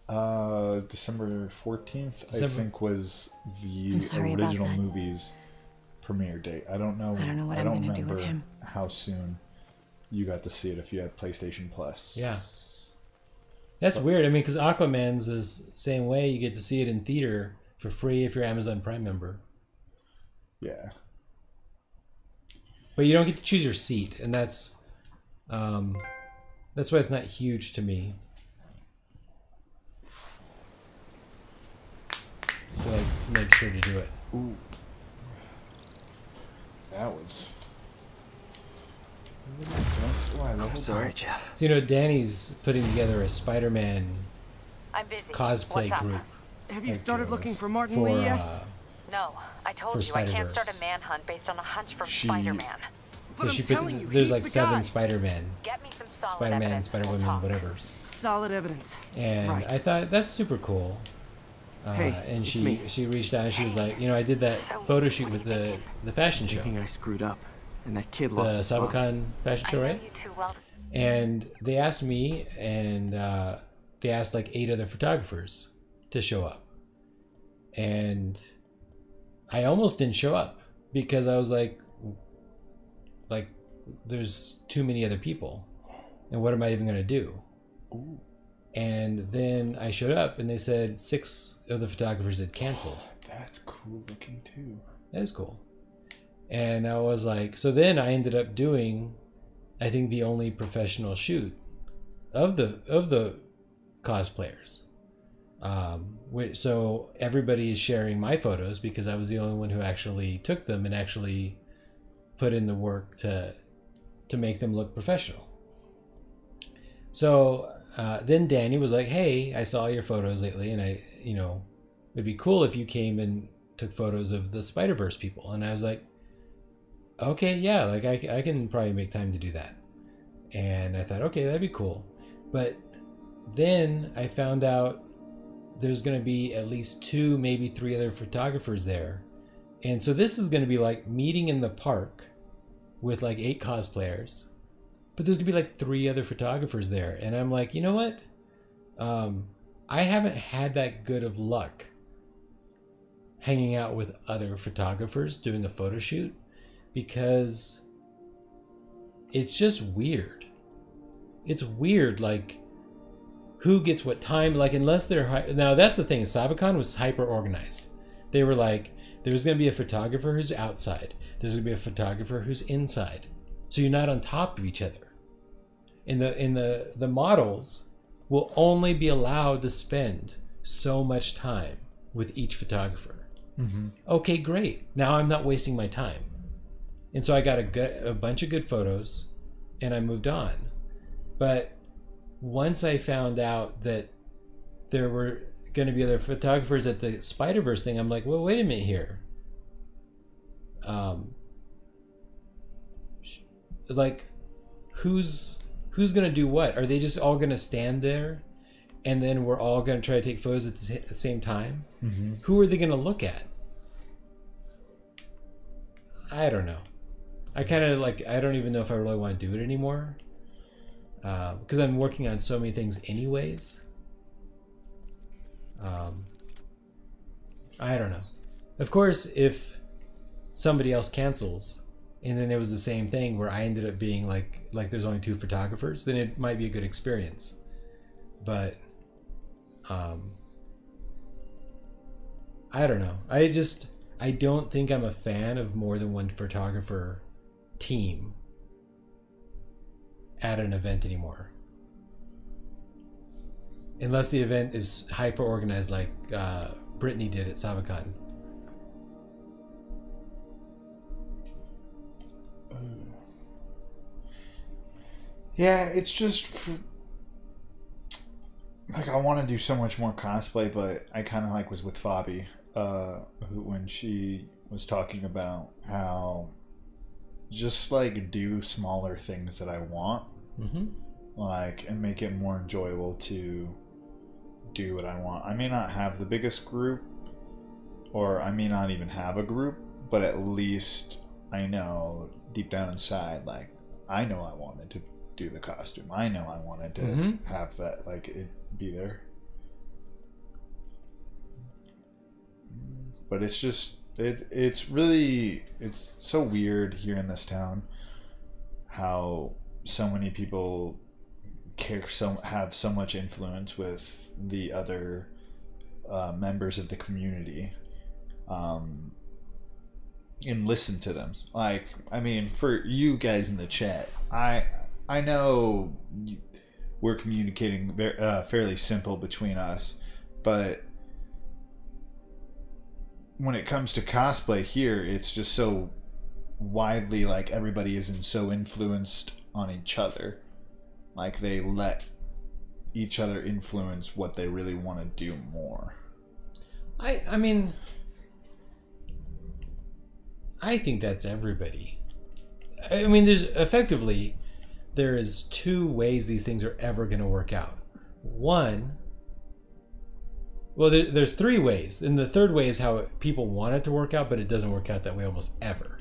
December 14th, I December- think, was the I'm sorry about original that. movie's premiere date. I don't know. I don't know what I I'm don't gonna do with remember him. how soon you got to see it if you had PlayStation Plus. Yeah. That's weird. I mean, because Aquaman's is the same way. You get to see it in theater for free if you're an Amazon Prime member. Yeah. But you don't get to choose your seat, and that's why it's not huge to me. So like, make sure to do it. Ooh. That was. I'm sorry, Jeff. So, you know, Danny's putting together a Spider-Man I'm busy. cosplay What's up? group. Have you started looking for Martin for, Lee yet? No, I told for you I can't start Spider-Verse. a manhunt based on a hunch from She- Spider-Man. So she put, there's like 7 Spider-Man. Get me some solid Spider-Man, evidence and we'll Spider-Woman, talk. whatever. Solid evidence. And Right. I thought that's super cool. Hey, and it's she me. reached out and she was like, you know, I did that photo shoot with the fashion show. Thinking I screwed up, and that kid The lost his father. Sabacon fashion show, right? You too well. And they asked me, and they asked like 8 other photographers to show up. And I almost didn't show up because I was like there's too many other people. And what am I even going to do? Ooh. And then I showed up and they said 6 of the photographers had canceled. That's cool looking too. That is cool. And I was like, so then I ended up doing, I think, the only professional shoot of the cosplayers. So everybody is sharing my photos because I was the only one who actually took them and actually put in the work to make them look professional. So then Danny was like, hey, I saw your photos lately, and it'd be cool if you came and took photos of the Spider-Verse people. And I was like, okay, yeah, like I can probably make time to do that. And I thought, okay, that'd be cool. But then I found out there's going to be at least 2, maybe 3 other photographers there. And so this is going to be like meeting in the park with like 8 cosplayers. But there's going to be like 3 other photographers there. And I'm like, you know what? I haven't had that good of luck hanging out with other photographers doing a photo shoot because it's just weird. It's weird, like, who gets what time, like, unless they're... Now, that's the thing. Sabacon was hyper-organized. They were like, there's going to be a photographer who's outside. There's going to be a photographer who's inside. So you're not on top of each other. The models will only be allowed to spend so much time with each photographer. Mm-hmm. Okay, great. Now I'm not wasting my time. And so I got a bunch of good photos and I moved on. But once I found out that there were going to be other photographers at the Spider-Verse thing, I'm like, well, wait a minute here. Like, who's going to do what? Are they just all going to stand there and then we're all going to try to take photos at the same time? Mm-hmm. Who are they going to look at? I don't know. I kind of like, I don't even know if I really want to do it anymore. Because I'm working on so many things anyways. I don't know. Of course, if somebody else cancels and then it was the same thing where I ended up being like there's only 2 photographers, then it might be a good experience. But I don't know. I don't think I'm a fan of more than 1 photographer team at an event anymore. Unless the event is hyper organized like Brittany did at Sabacon. Yeah, it's just like I want to do so much more cosplay, but I kind of like was with Fabi when she was talking about how just like do smaller things that I want, like, and make it more enjoyable to do what I want. I may not have the biggest group, or I may not even have a group, but at least I know deep down inside, like, I know I wanted to do the costume. I know I wanted to have that, like, it be there. But it's just, it's really, it's so weird here in this town how so many people have so much influence with the other members of the community, and listen to them. Like, I mean, for you guys in the chat, I know we're communicating fairly simple between us, but when it comes to cosplay here, it's just so widely, like, everybody isn't so influenced on each other. Like, they let each other influence what they really want to do more. I mean, I think that's everybody. I mean, there is two ways these things are ever going to work out. One, well, there's three ways, and the third way is how people want it to work out, but it doesn't work out that way almost ever.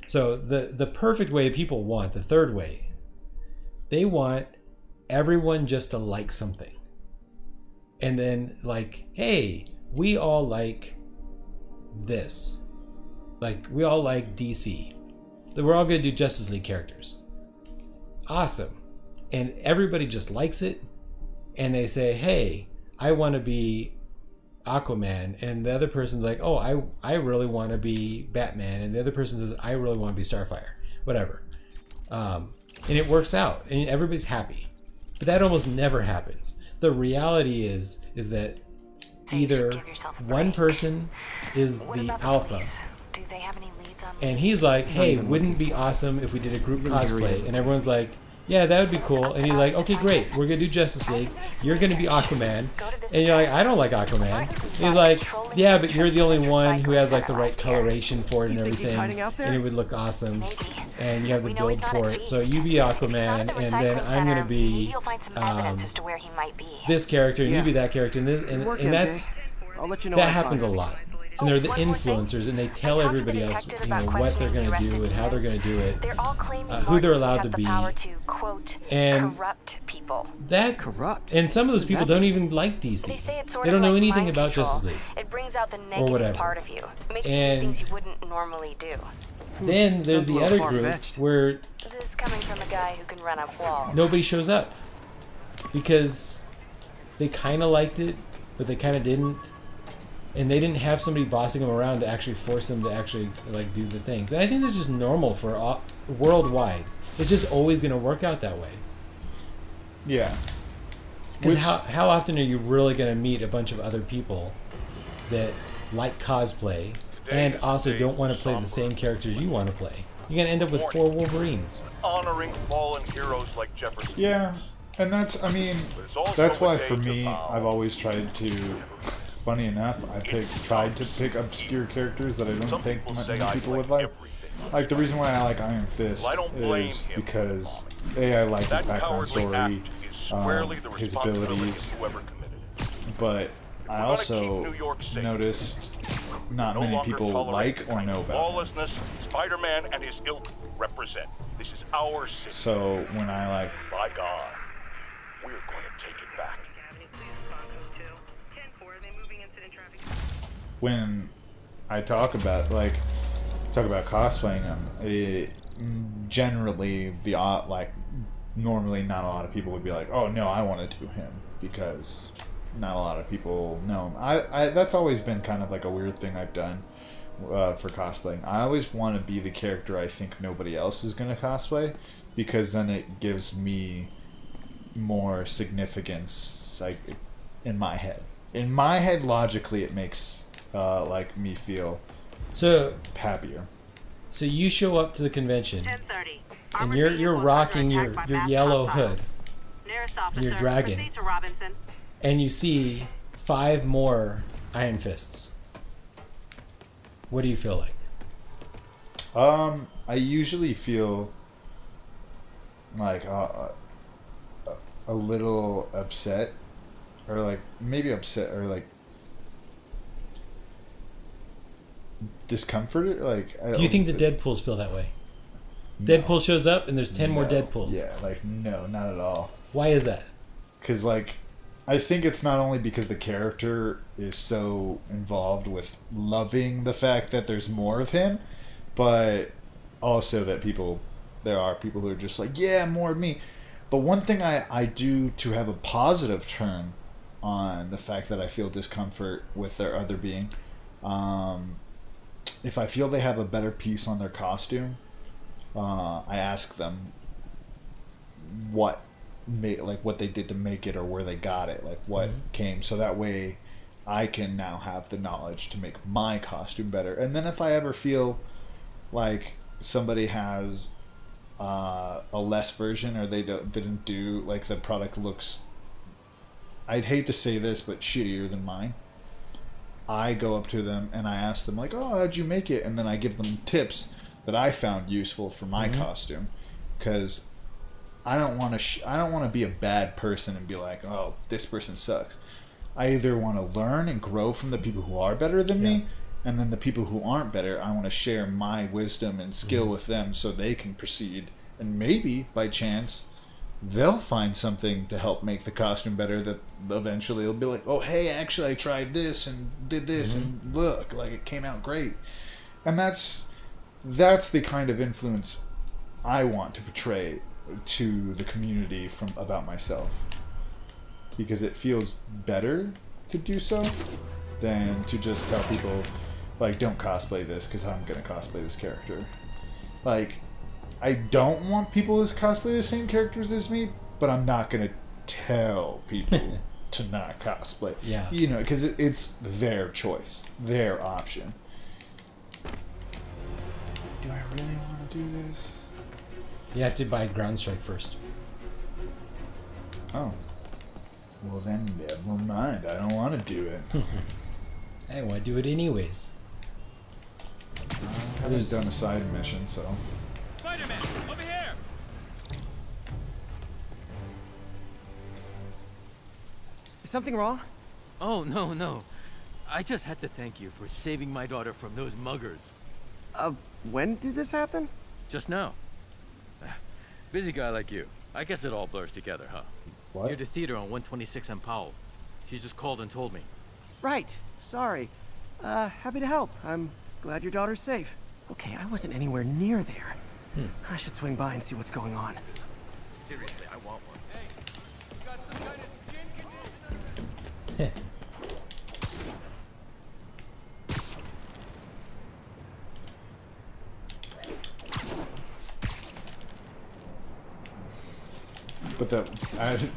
So the perfect way people want, the third way, they want everyone just to like something. And then, like, hey, we all like this. Like, we all like DC. We're all going to do Justice League characters. Awesome. And everybody just likes it. And they say, hey, I want to be Aquaman. And the other person's like, oh, I really want to be Batman. And the other person says, I really want to be Starfire. Whatever. And it works out. And everybody's happy. But that almost never happens. The reality is that either one person is the alpha, and he's like, hey, wouldn't it be awesome if we did a group cosplay? And everyone's like, yeah, that would be cool. And he's like, okay, great, we're gonna do Justice League, you're gonna be Aquaman. And you're like, I don't like Aquaman. He's like, yeah, but you're the only one who has like the right coloration for it and everything, and it would look awesome, and you have the build for it. So you be Aquaman, and then I'm gonna be this character, and you be that character, and that's that happens a lot. And they're the influencers, and they tell everybody else, you know, what they're going to do and how they're going to do it, who they're allowed to be, and that corrupt. And some of those people don't even like DC. They don't know anything about Justice League or whatever. And then there's the other group where nobody shows up because they kind of liked it, but they kind of didn't. And they didn't have somebody bossing them around to actually force them to actually like do the things. And I think that's just normal for worldwide. It's just always going to work out that way. Yeah. Because how often are you really going to meet a bunch of other people that like cosplay and also don't want to play the same characters you want to play? You're going to end up with 4 Wolverines. Honoring fallen heroes like Jefferson. Yeah. And that's, I mean, that's why for me, I've always tried to... Funny enough, I tried to pick obscure characters that I don't think many people would like. Like, the reason why I like Iron Fist is because, A, I like his background story, his abilities, but I also noticed not many people like or know about him. Lawlessness, Spider-Man and his ilk represent. This is our city. So when I like... By God, we're going to take it back. When I talk about cosplaying them, generally normally not a lot of people would be like, oh no, I want to do him, because not a lot of people know him. I that's always been kind of like a weird thing I've done for cosplaying. I always want to be the character I think nobody else is going to cosplay, because then it gives me more significance, like, in my head. In my head, logically, it makes like me feel happier. So you show up to the convention, and you're rocking your yellow hood, and your dragon, and you see 5 more Iron Fists. What do you feel like? I usually feel like a little upset, or like maybe upset, or like discomforted. Like, do you think the Deadpools feel that way? No. Deadpool shows up and there's 10 more Deadpools. Yeah, like, no, not at all. Why is that? Because, like, I think it's not only because the character is so involved with loving the fact that there's more of him, but also that there are people who are just like, yeah, more of me. But one thing I do to have a positive turn on the fact that I feel discomfort with their other being. If I feel they have a better piece on their costume, I ask them what they did to make it or where they got it, like what came, so that way I can now have the knowledge to make my costume better. And then if I ever feel like somebody has a less version, or they didn't do, like, the product looks, I'd hate to say this, but shittier than mine, I go up to them and I ask them, like, oh, how'd you make it? And then I give them tips that I found useful for my costume, because I don't want to be a bad person and be like, oh, this person sucks. I either want to learn and grow from the people who are better than me, and then the people who aren't better, I want to share my wisdom and skill with them so they can proceed. And maybe, by chance, they'll find something to help make the costume better that eventually they'll be like, oh, hey, actually I tried this and did this, and look, like, it came out great. And that's the kind of influence I want to portray to the community about myself, because it feels better to do so than to just tell people, like, don't cosplay this because I'm gonna cosplay this character. Like, I don't want people to cosplay the same characters as me, but I'm not gonna tell people to not cosplay. Yeah, you know, because it's their choice, their option. Do I really want to do this? You have to buy Ground Strike first. Oh. Well, then, never mind. I don't want to do it. I want to do it anyways. I haven't done a side mission, so... Spider-Man, over here! Is something wrong? Oh, no. I just had to thank you for saving my daughter from those muggers. When did this happen? Just now. Busy guy like you. I guess it all blurs together, huh? What? Near the theater on 126 and Powell. She just called and told me. Right. Sorry. Happy to help. I'm glad your daughter's safe. Okay, I wasn't anywhere near there. I should swing by and see what's going on. Seriously, I want one. Hey, you got some kind of skin condition?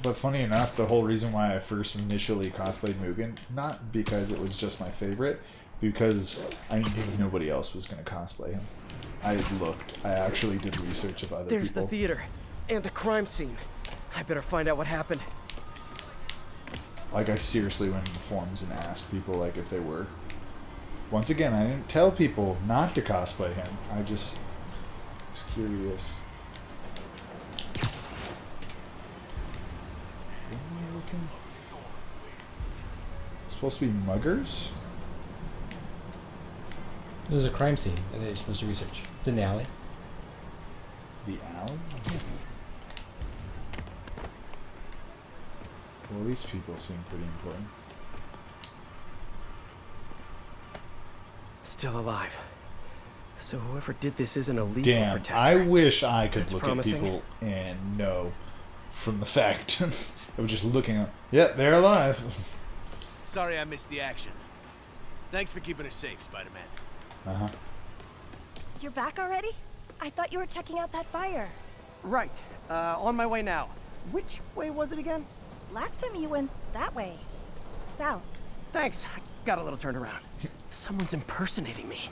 But funny enough, the whole reason why I first initially cosplayed Mugen, not because it was just my favorite, because I knew nobody else was going to cosplay him. I actually did research of other people. There's the theater, and the crime scene. I better find out what happened. Like, I seriously went into forums and asked people, like, if they were. Once again, I didn't tell people not to cosplay him. I just was curious. Supposed to be muggers? There's a crime scene that you're supposed to research. It's in the alley. The alley? Well, these people seem pretty important. Still alive. So whoever did this isn't a legal Damn, protector. I wish I could That's look promising. at people and know from the fact of just looking at, yeah, they're alive. Sorry I missed the action. Thanks for keeping us safe, Spider-Man. Uh-huh. You're back already? I thought you were checking out that fire. Right. On my way now. Which way was it again? Last time you went that way. South. Thanks. I got a little turned around. Someone's impersonating me.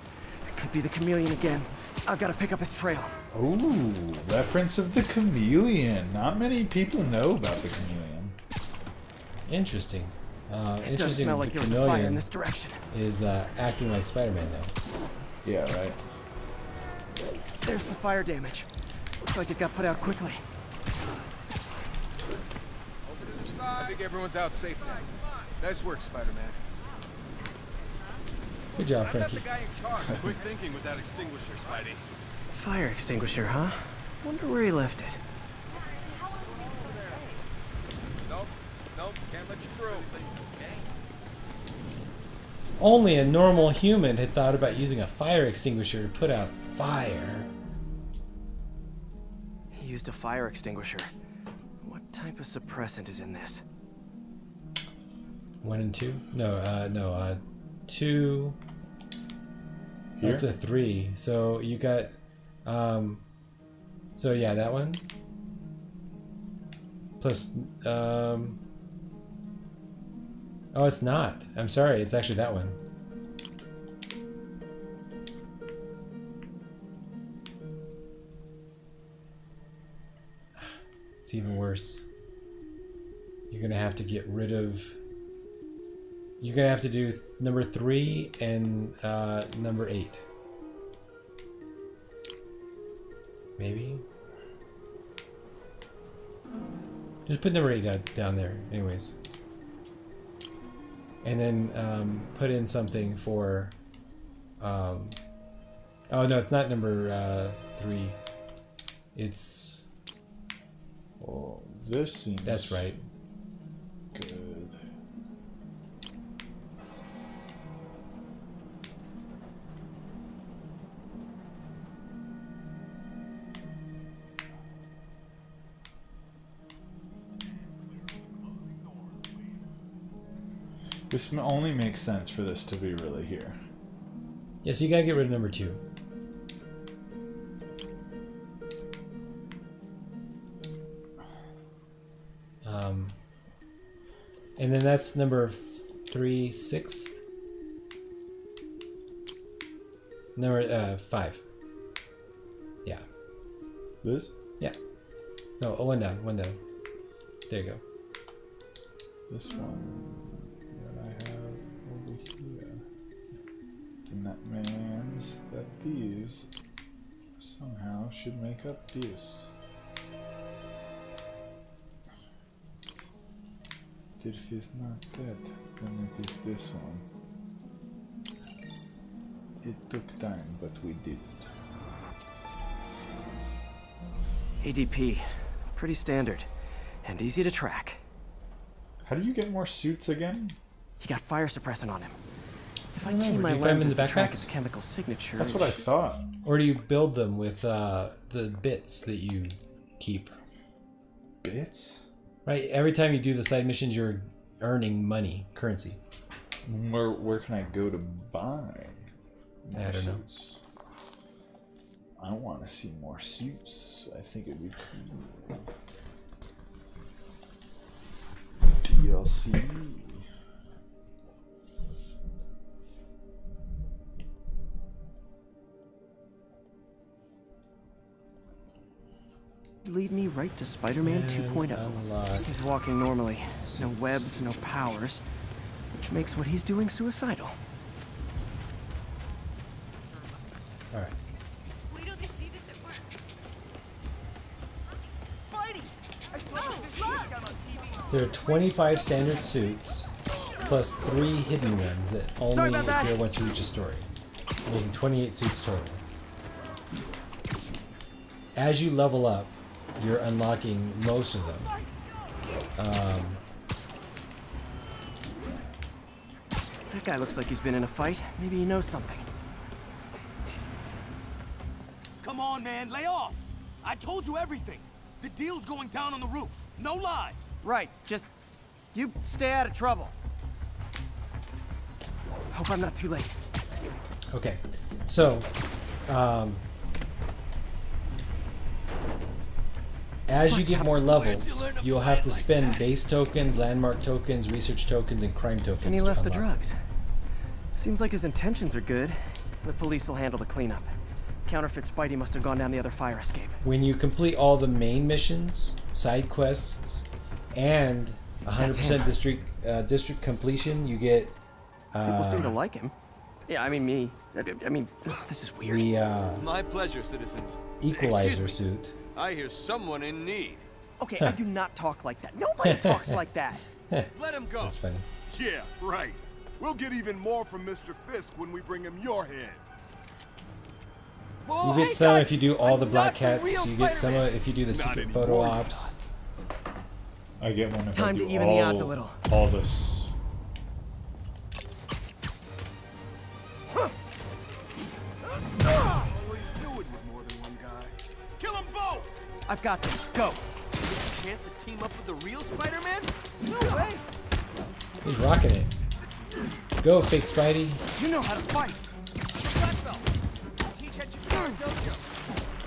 It could be the chameleon again. I've got to pick up his trail. Ooh, reference of the chameleon. Not many people know about the chameleon. Interesting. It does smell like there was a fire in this direction. Is acting like Spider-Man though. Yeah, right. There's the fire damage. Looks like it got put out quickly. I think everyone's out safe now. Nice work, Spider-Man. Good job, Frankie. Quick thinking with that extinguisher, Spidey. Fire extinguisher, huh? Wonder where he left it. Nope, can't let you through. Only a normal human had thought about using a fire extinguisher to put out fire. He used a fire extinguisher. What type of suppressant is in this? 1 and 2? No, 2. Here? That's a 3. So you got, so yeah, that one. Plus, oh, it's not. I'm sorry, it's actually that one. It's even worse. You're gonna have to get rid of. You're gonna have to do number 3 and number 8. Maybe. Just put number 8 down there, anyways. And then put in something for. Oh no, it's not number 3. It's. Well, this seems. That's right. Good. This only makes sense for this to be really here. Yeah, so you gotta get rid of number 2. And then that's number 3, 6. Number 5. Yeah. This? Yeah. No, oh, one down, one down. There you go. This one that I have over here. And that means that these somehow should make up this. If it's not that, then it is this one. It took time, but we did it. ADP. Pretty standard. And easy to track. How do you get more suits again? He got fire suppressant on him. If I do key my you find them in lenses the to track backpacks? his chemical signature... That's what I thought. Or do you build them with the bits that you keep? Bits? Right, every time you do the side missions, you're earning money, currency. Where can I go to buy more I don't know. suits? I want to see more suits. I think it'd be cool. DLC. Lead me right to Spider-Man 2.0. He's walking normally. No webs, no powers. Which makes what he's doing suicidal. Alright. There are 25 standard suits, plus 3 hidden ones that only appear once you reach a story, making 28 suits total. As you level up, you're unlocking most of them. That guy looks like he's been in a fight. Maybe he knows something. Come on, man, lay off! I told you everything. The deal's going down on the roof. No lie. Right, just... you stay out of trouble. Hope I'm not too late. Okay, so... as you get more levels, you'll have to spend base tokens, landmark tokens, research tokens, and crime tokens. And he to left the unlock. drugs. Seems like his intentions are good. The police will handle the cleanup. Counterfeit Spidey must have gone down the other fire escape. When you complete all the main missions, side quests, and 100% district completion, you get... People seem to like him. Yeah, I mean me. I mean, this is weird. The My pleasure, citizens. equalizer Excuse me. suit. I hear someone in need. Okay, I do not talk like that. Nobody talks like that. Let him go. That's funny. Yeah, right. We'll get even more from Mr. Fisk when we bring him your head. You get some if you do all the Black Cats. You get some if you do the secret photo ops. I get one if Time I do to even the odds a little. all this. All he's doing with more than one guy. Kill them both! I've got this. Go. Chance to team up with the real Spider-Man? No way. He's rocking it. Go, fake Spidey. You know how to fight. Black belt. Teach at your dojo.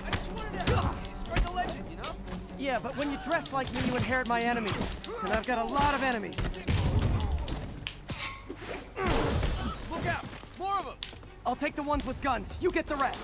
I just wanted to spread the legend, you know? Yeah, but when you dress like me, you inherit my enemies. And I've got a lot of enemies. Look out! More of them! I'll take the ones with guns. You get the rest.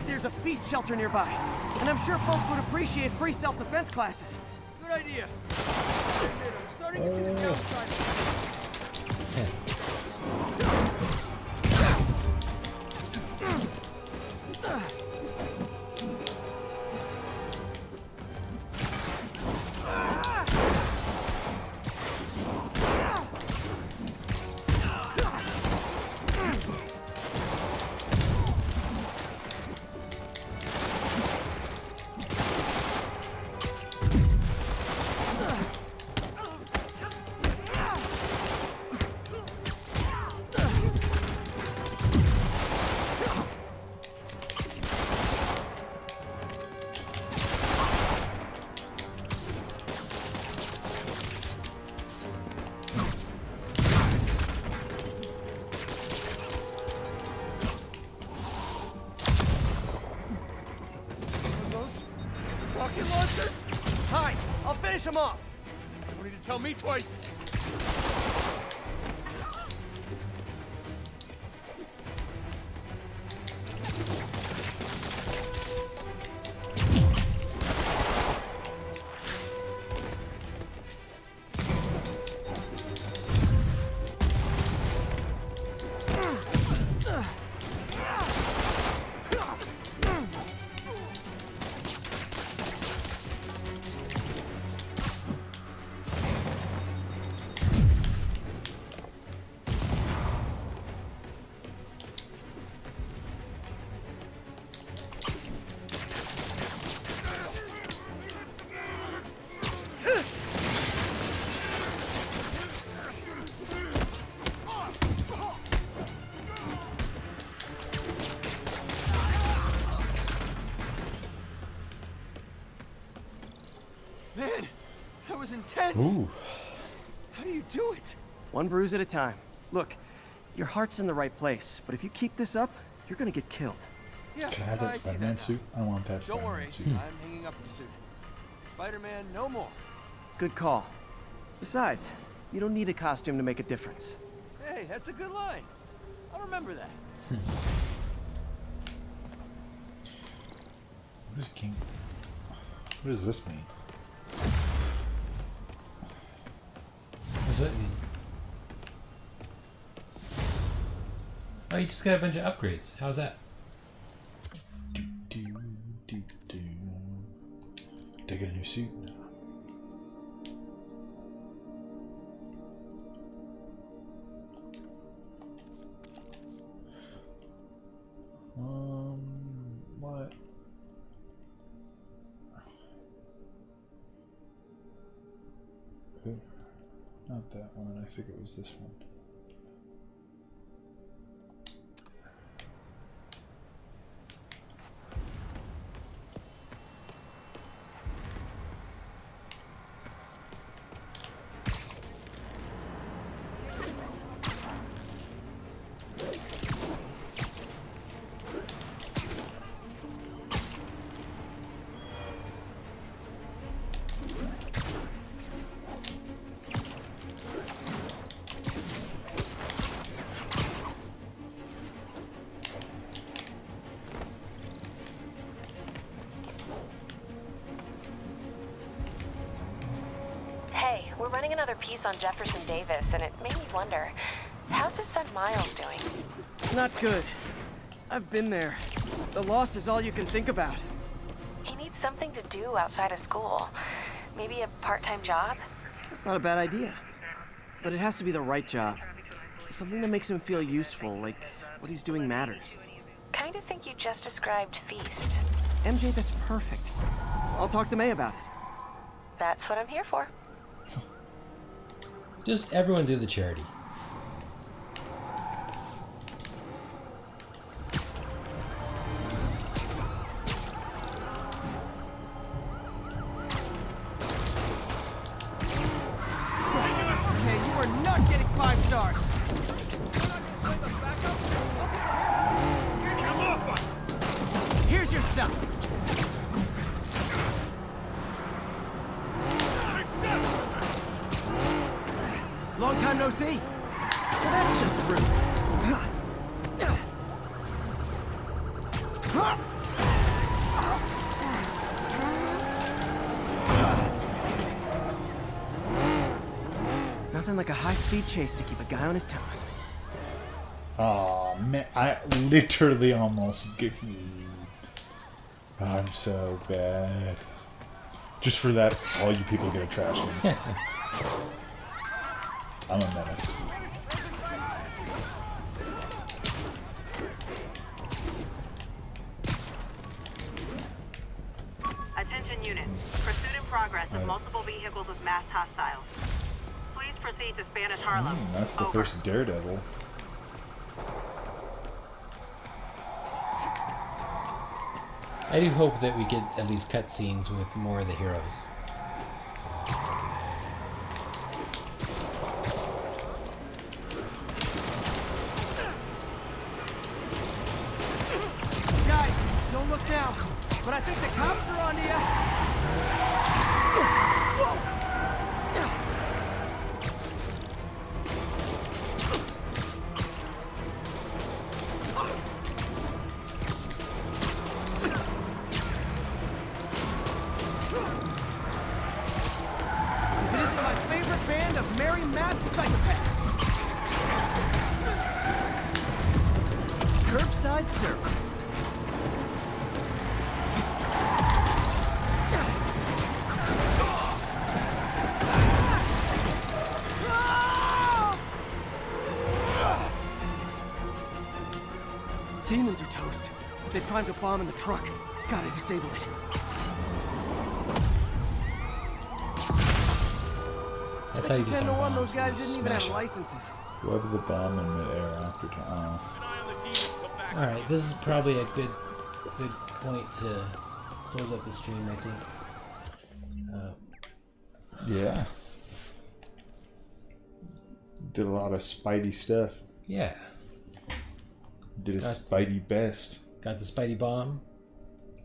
There's a feast shelter nearby, and I'm sure folks would appreciate free self-defense classes. Good idea. I'm starting to see the downside. Hi, I'll finish him off. Don't need to tell me twice. Man, that was intense. Ooh. How do you do it? One bruise at a time. Look, your heart's in the right place, but if you keep this up, you're gonna get killed. Yeah, can I have that Spider-Man suit? I want that Don't worry, Spider-Man suit. I'm hanging up the suit. Spider-Man, no more. Good call. Besides, you don't need a costume to make a difference. Hey, that's a good line. I'll remember that. What is King? What does this mean? What does that mean? Oh, you just got a bunch of upgrades. How's that? Did I get a new suit? No. What? Ooh, not that one. I think it was this one. getting another piece on Jefferson Davis, and it made me wonder, how's his son Miles doing? Not good. I've been there. The loss is all you can think about. He needs something to do outside of school. Maybe a part-time job? That's not a bad idea. But it has to be the right job. Something that makes him feel useful, like what he's doing matters. Kind of think you just described Feast. MJ, that's perfect. I'll talk to May about it. That's what I'm here for. Just everyone do the charity. Okay, you are not getting 5 stars. Here's your stuff. Long time no see. Well, that's just rude. Nothing like a high-speed chase to keep a guy on his toes. Oh man, I literally almost get. I'm so bad. Just for that, all you people get a trash can. I'm a menace. Attention units. Pursuit in progress of multiple vehicles with masked hostiles. Please proceed to Spanish Harlem. That's the first Daredevil. I do hope that we get at least cutscenes with more of the heroes. Guys, don't look down, but I think the cops are on to It is my favorite band of merry masked psychopaths. Curbside service. Demons are toast. They primed a bomb in the truck. Gotta disable it. That's how you disarm 10-1, those bombs. guys You didn't even have smash 'em. licenses. Whoever the bomb in midair after time. All right, this is probably a good point to close up the stream, I think. Yeah. Did a lot of Spidey stuff. Yeah. Did a Spidey best. Got the Spidey bomb.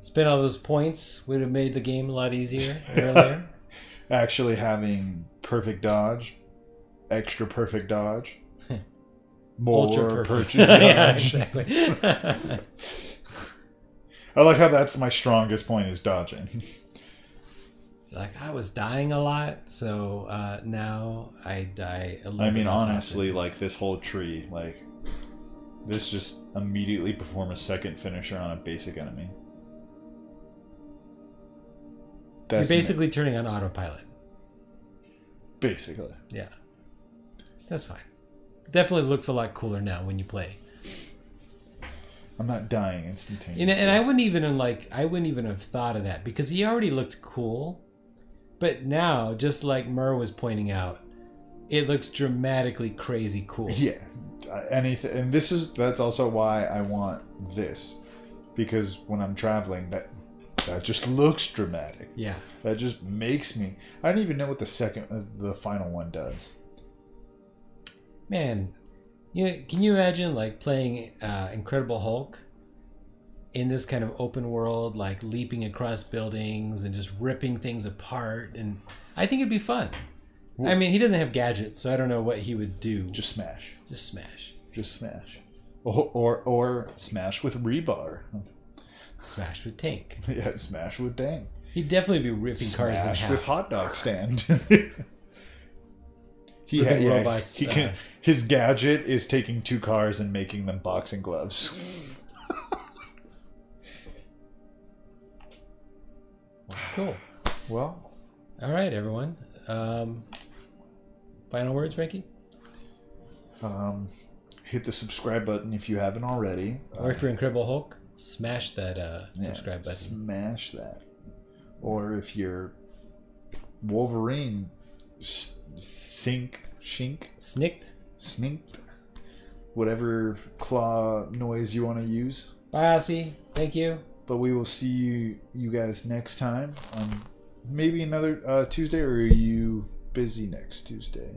Spent all those points would have made the game a lot easier earlier. Actually having perfect dodge, extra perfect dodge, more Ultra perfect. perfect dodge. Yeah, exactly. I like how that's my strongest point is dodging. Like, I was dying a lot, so now I die a little I bit mean, less honestly, often. like this whole tree, like this just immediately perform a second finisher on a basic enemy. You're basically turning on autopilot. Basically. Yeah. That's fine. Definitely looks a lot cooler now when you play. I'm not dying instantaneously. You know, and I wouldn't even have thought of that because he already looked cool. But now, just like Mur was pointing out, it looks dramatically crazy cool. Yeah. Anything, and that's also why I want this, because when I'm traveling, that just looks dramatic. Yeah. That just makes me. I don't even know what the final one does. Man, can you imagine like playing Incredible Hulk in this kind of open world, like leaping across buildings and just ripping things apart? And I think it'd be fun. I mean, he doesn't have gadgets, so I don't know what he would do. Just smash. Just smash. Just smash. Or smash with rebar. Smash with tank. Yeah, smash with tank. He'd definitely be ripping cars in half. Smash with hot dog stand. Living robots. He can. His gadget is taking 2 cars and making them boxing gloves. Cool. Well, all right, everyone. Final words, Frankie? Hit the subscribe button if you haven't already. Or if you're Incredible Hulk, smash that subscribe button. Smash that. Or if you're Wolverine, sninked, whatever claw noise you want to use. Bye, Aussie. Thank you. But we will see you guys next time on maybe another Tuesday, or are you busy next Tuesday?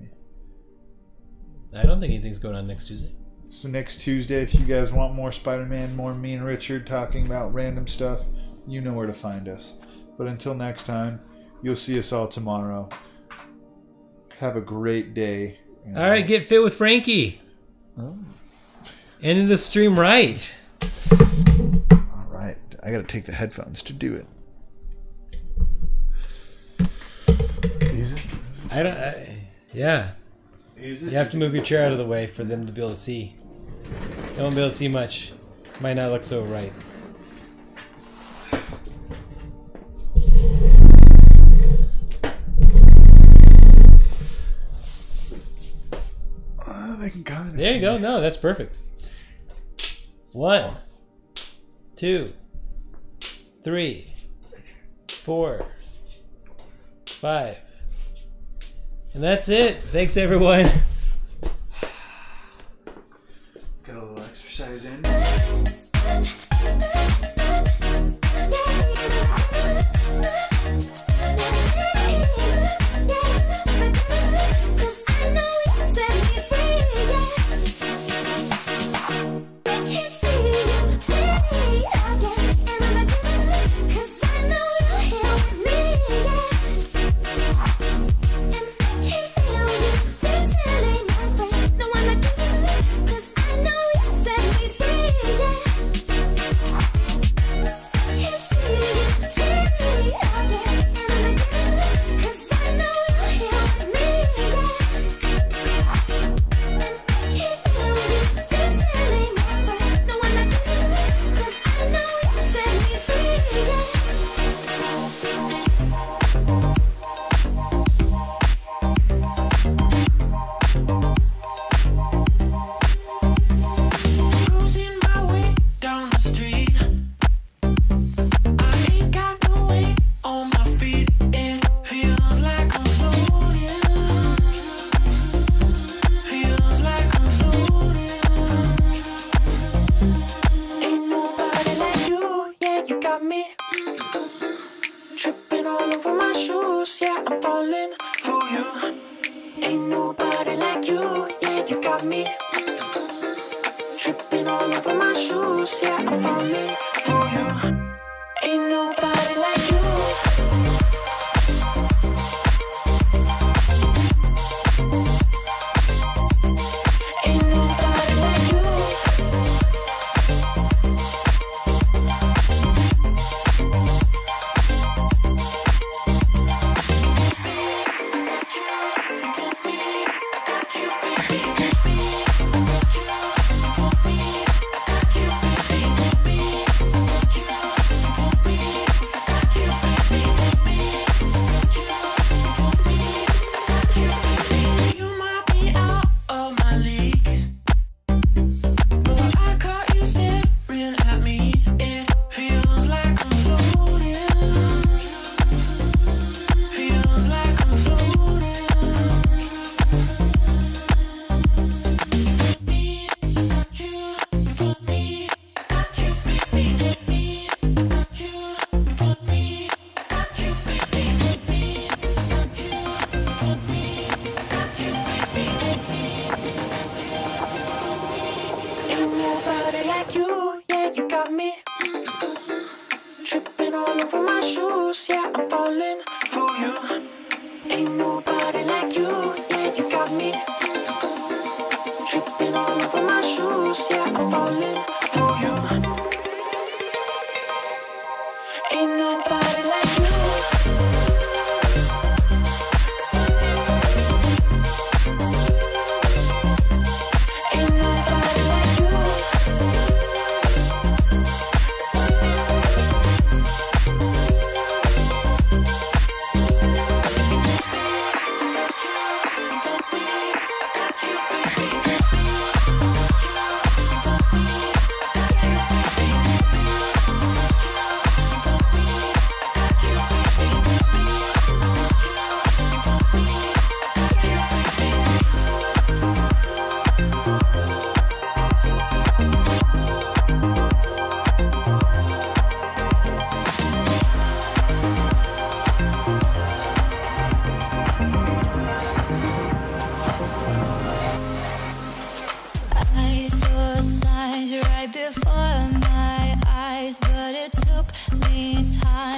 I don't think anything's going on next Tuesday. So next Tuesday, if you guys want more Spider-Man, more me and Richard talking about random stuff, you know where to find us. But until next time, you'll see us all tomorrow. Have a great day. All right, get fit with Frankie. Oh. Ending the stream right. All right. I got to take the headphones to do it. Easy? Yeah. Easy? You have to move your chair out of the way for them to be able to see. They won't be able to see much. Might not look so right. They can kind of there you go. No, that's perfect. 1, 2, 3, 4, 5. And that's it. Thanks, everyone. Got a little exercise in.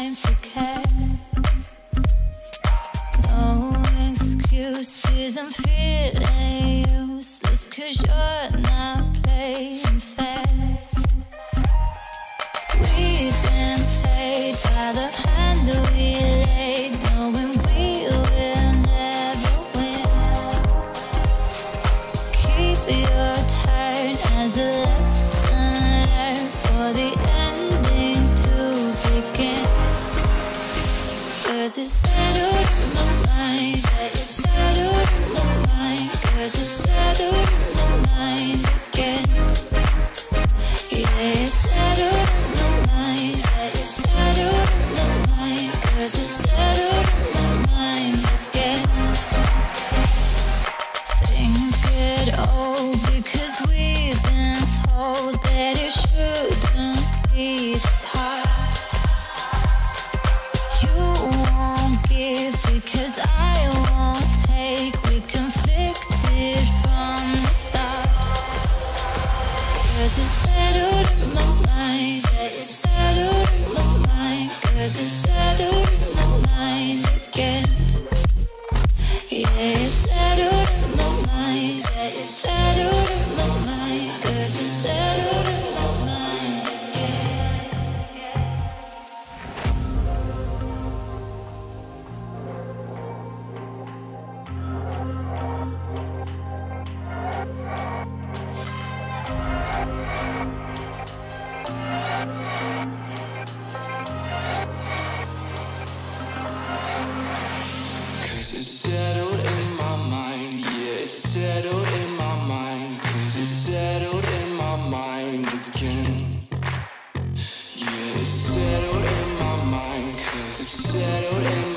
time to care. No excuses, I'm feeling useless, 'cause you're not playing fair. We've been played by the hand that we laid, knowing we will never win. Keep your turn as a lesson learned for the ending to begin. 'Cause it's settled in my mind, yeah, it's settled in my mind. 'Cause it's settled in my mind again. Yeah, it's settled in my mind, yeah, it's settled in my mind. 'Cause it's settled in my mind again. Things get old because we've been told that it shouldn't be this hard. You won't give because I won't take. We conflicted from the start. 'Cause it's settled in my mind, yeah, it's settled in my mind. 'Cause it's settled in my mind again. Yeah, it's settled in my mind, yeah, it's settled in my mind. 'Cause it's settled in my mind again. Cause it's settled in my mind, yeah, it's settled in my mind. 'Cause it's settled in my mind again. Yeah, it's settled in my mind. 'Cause it's settled in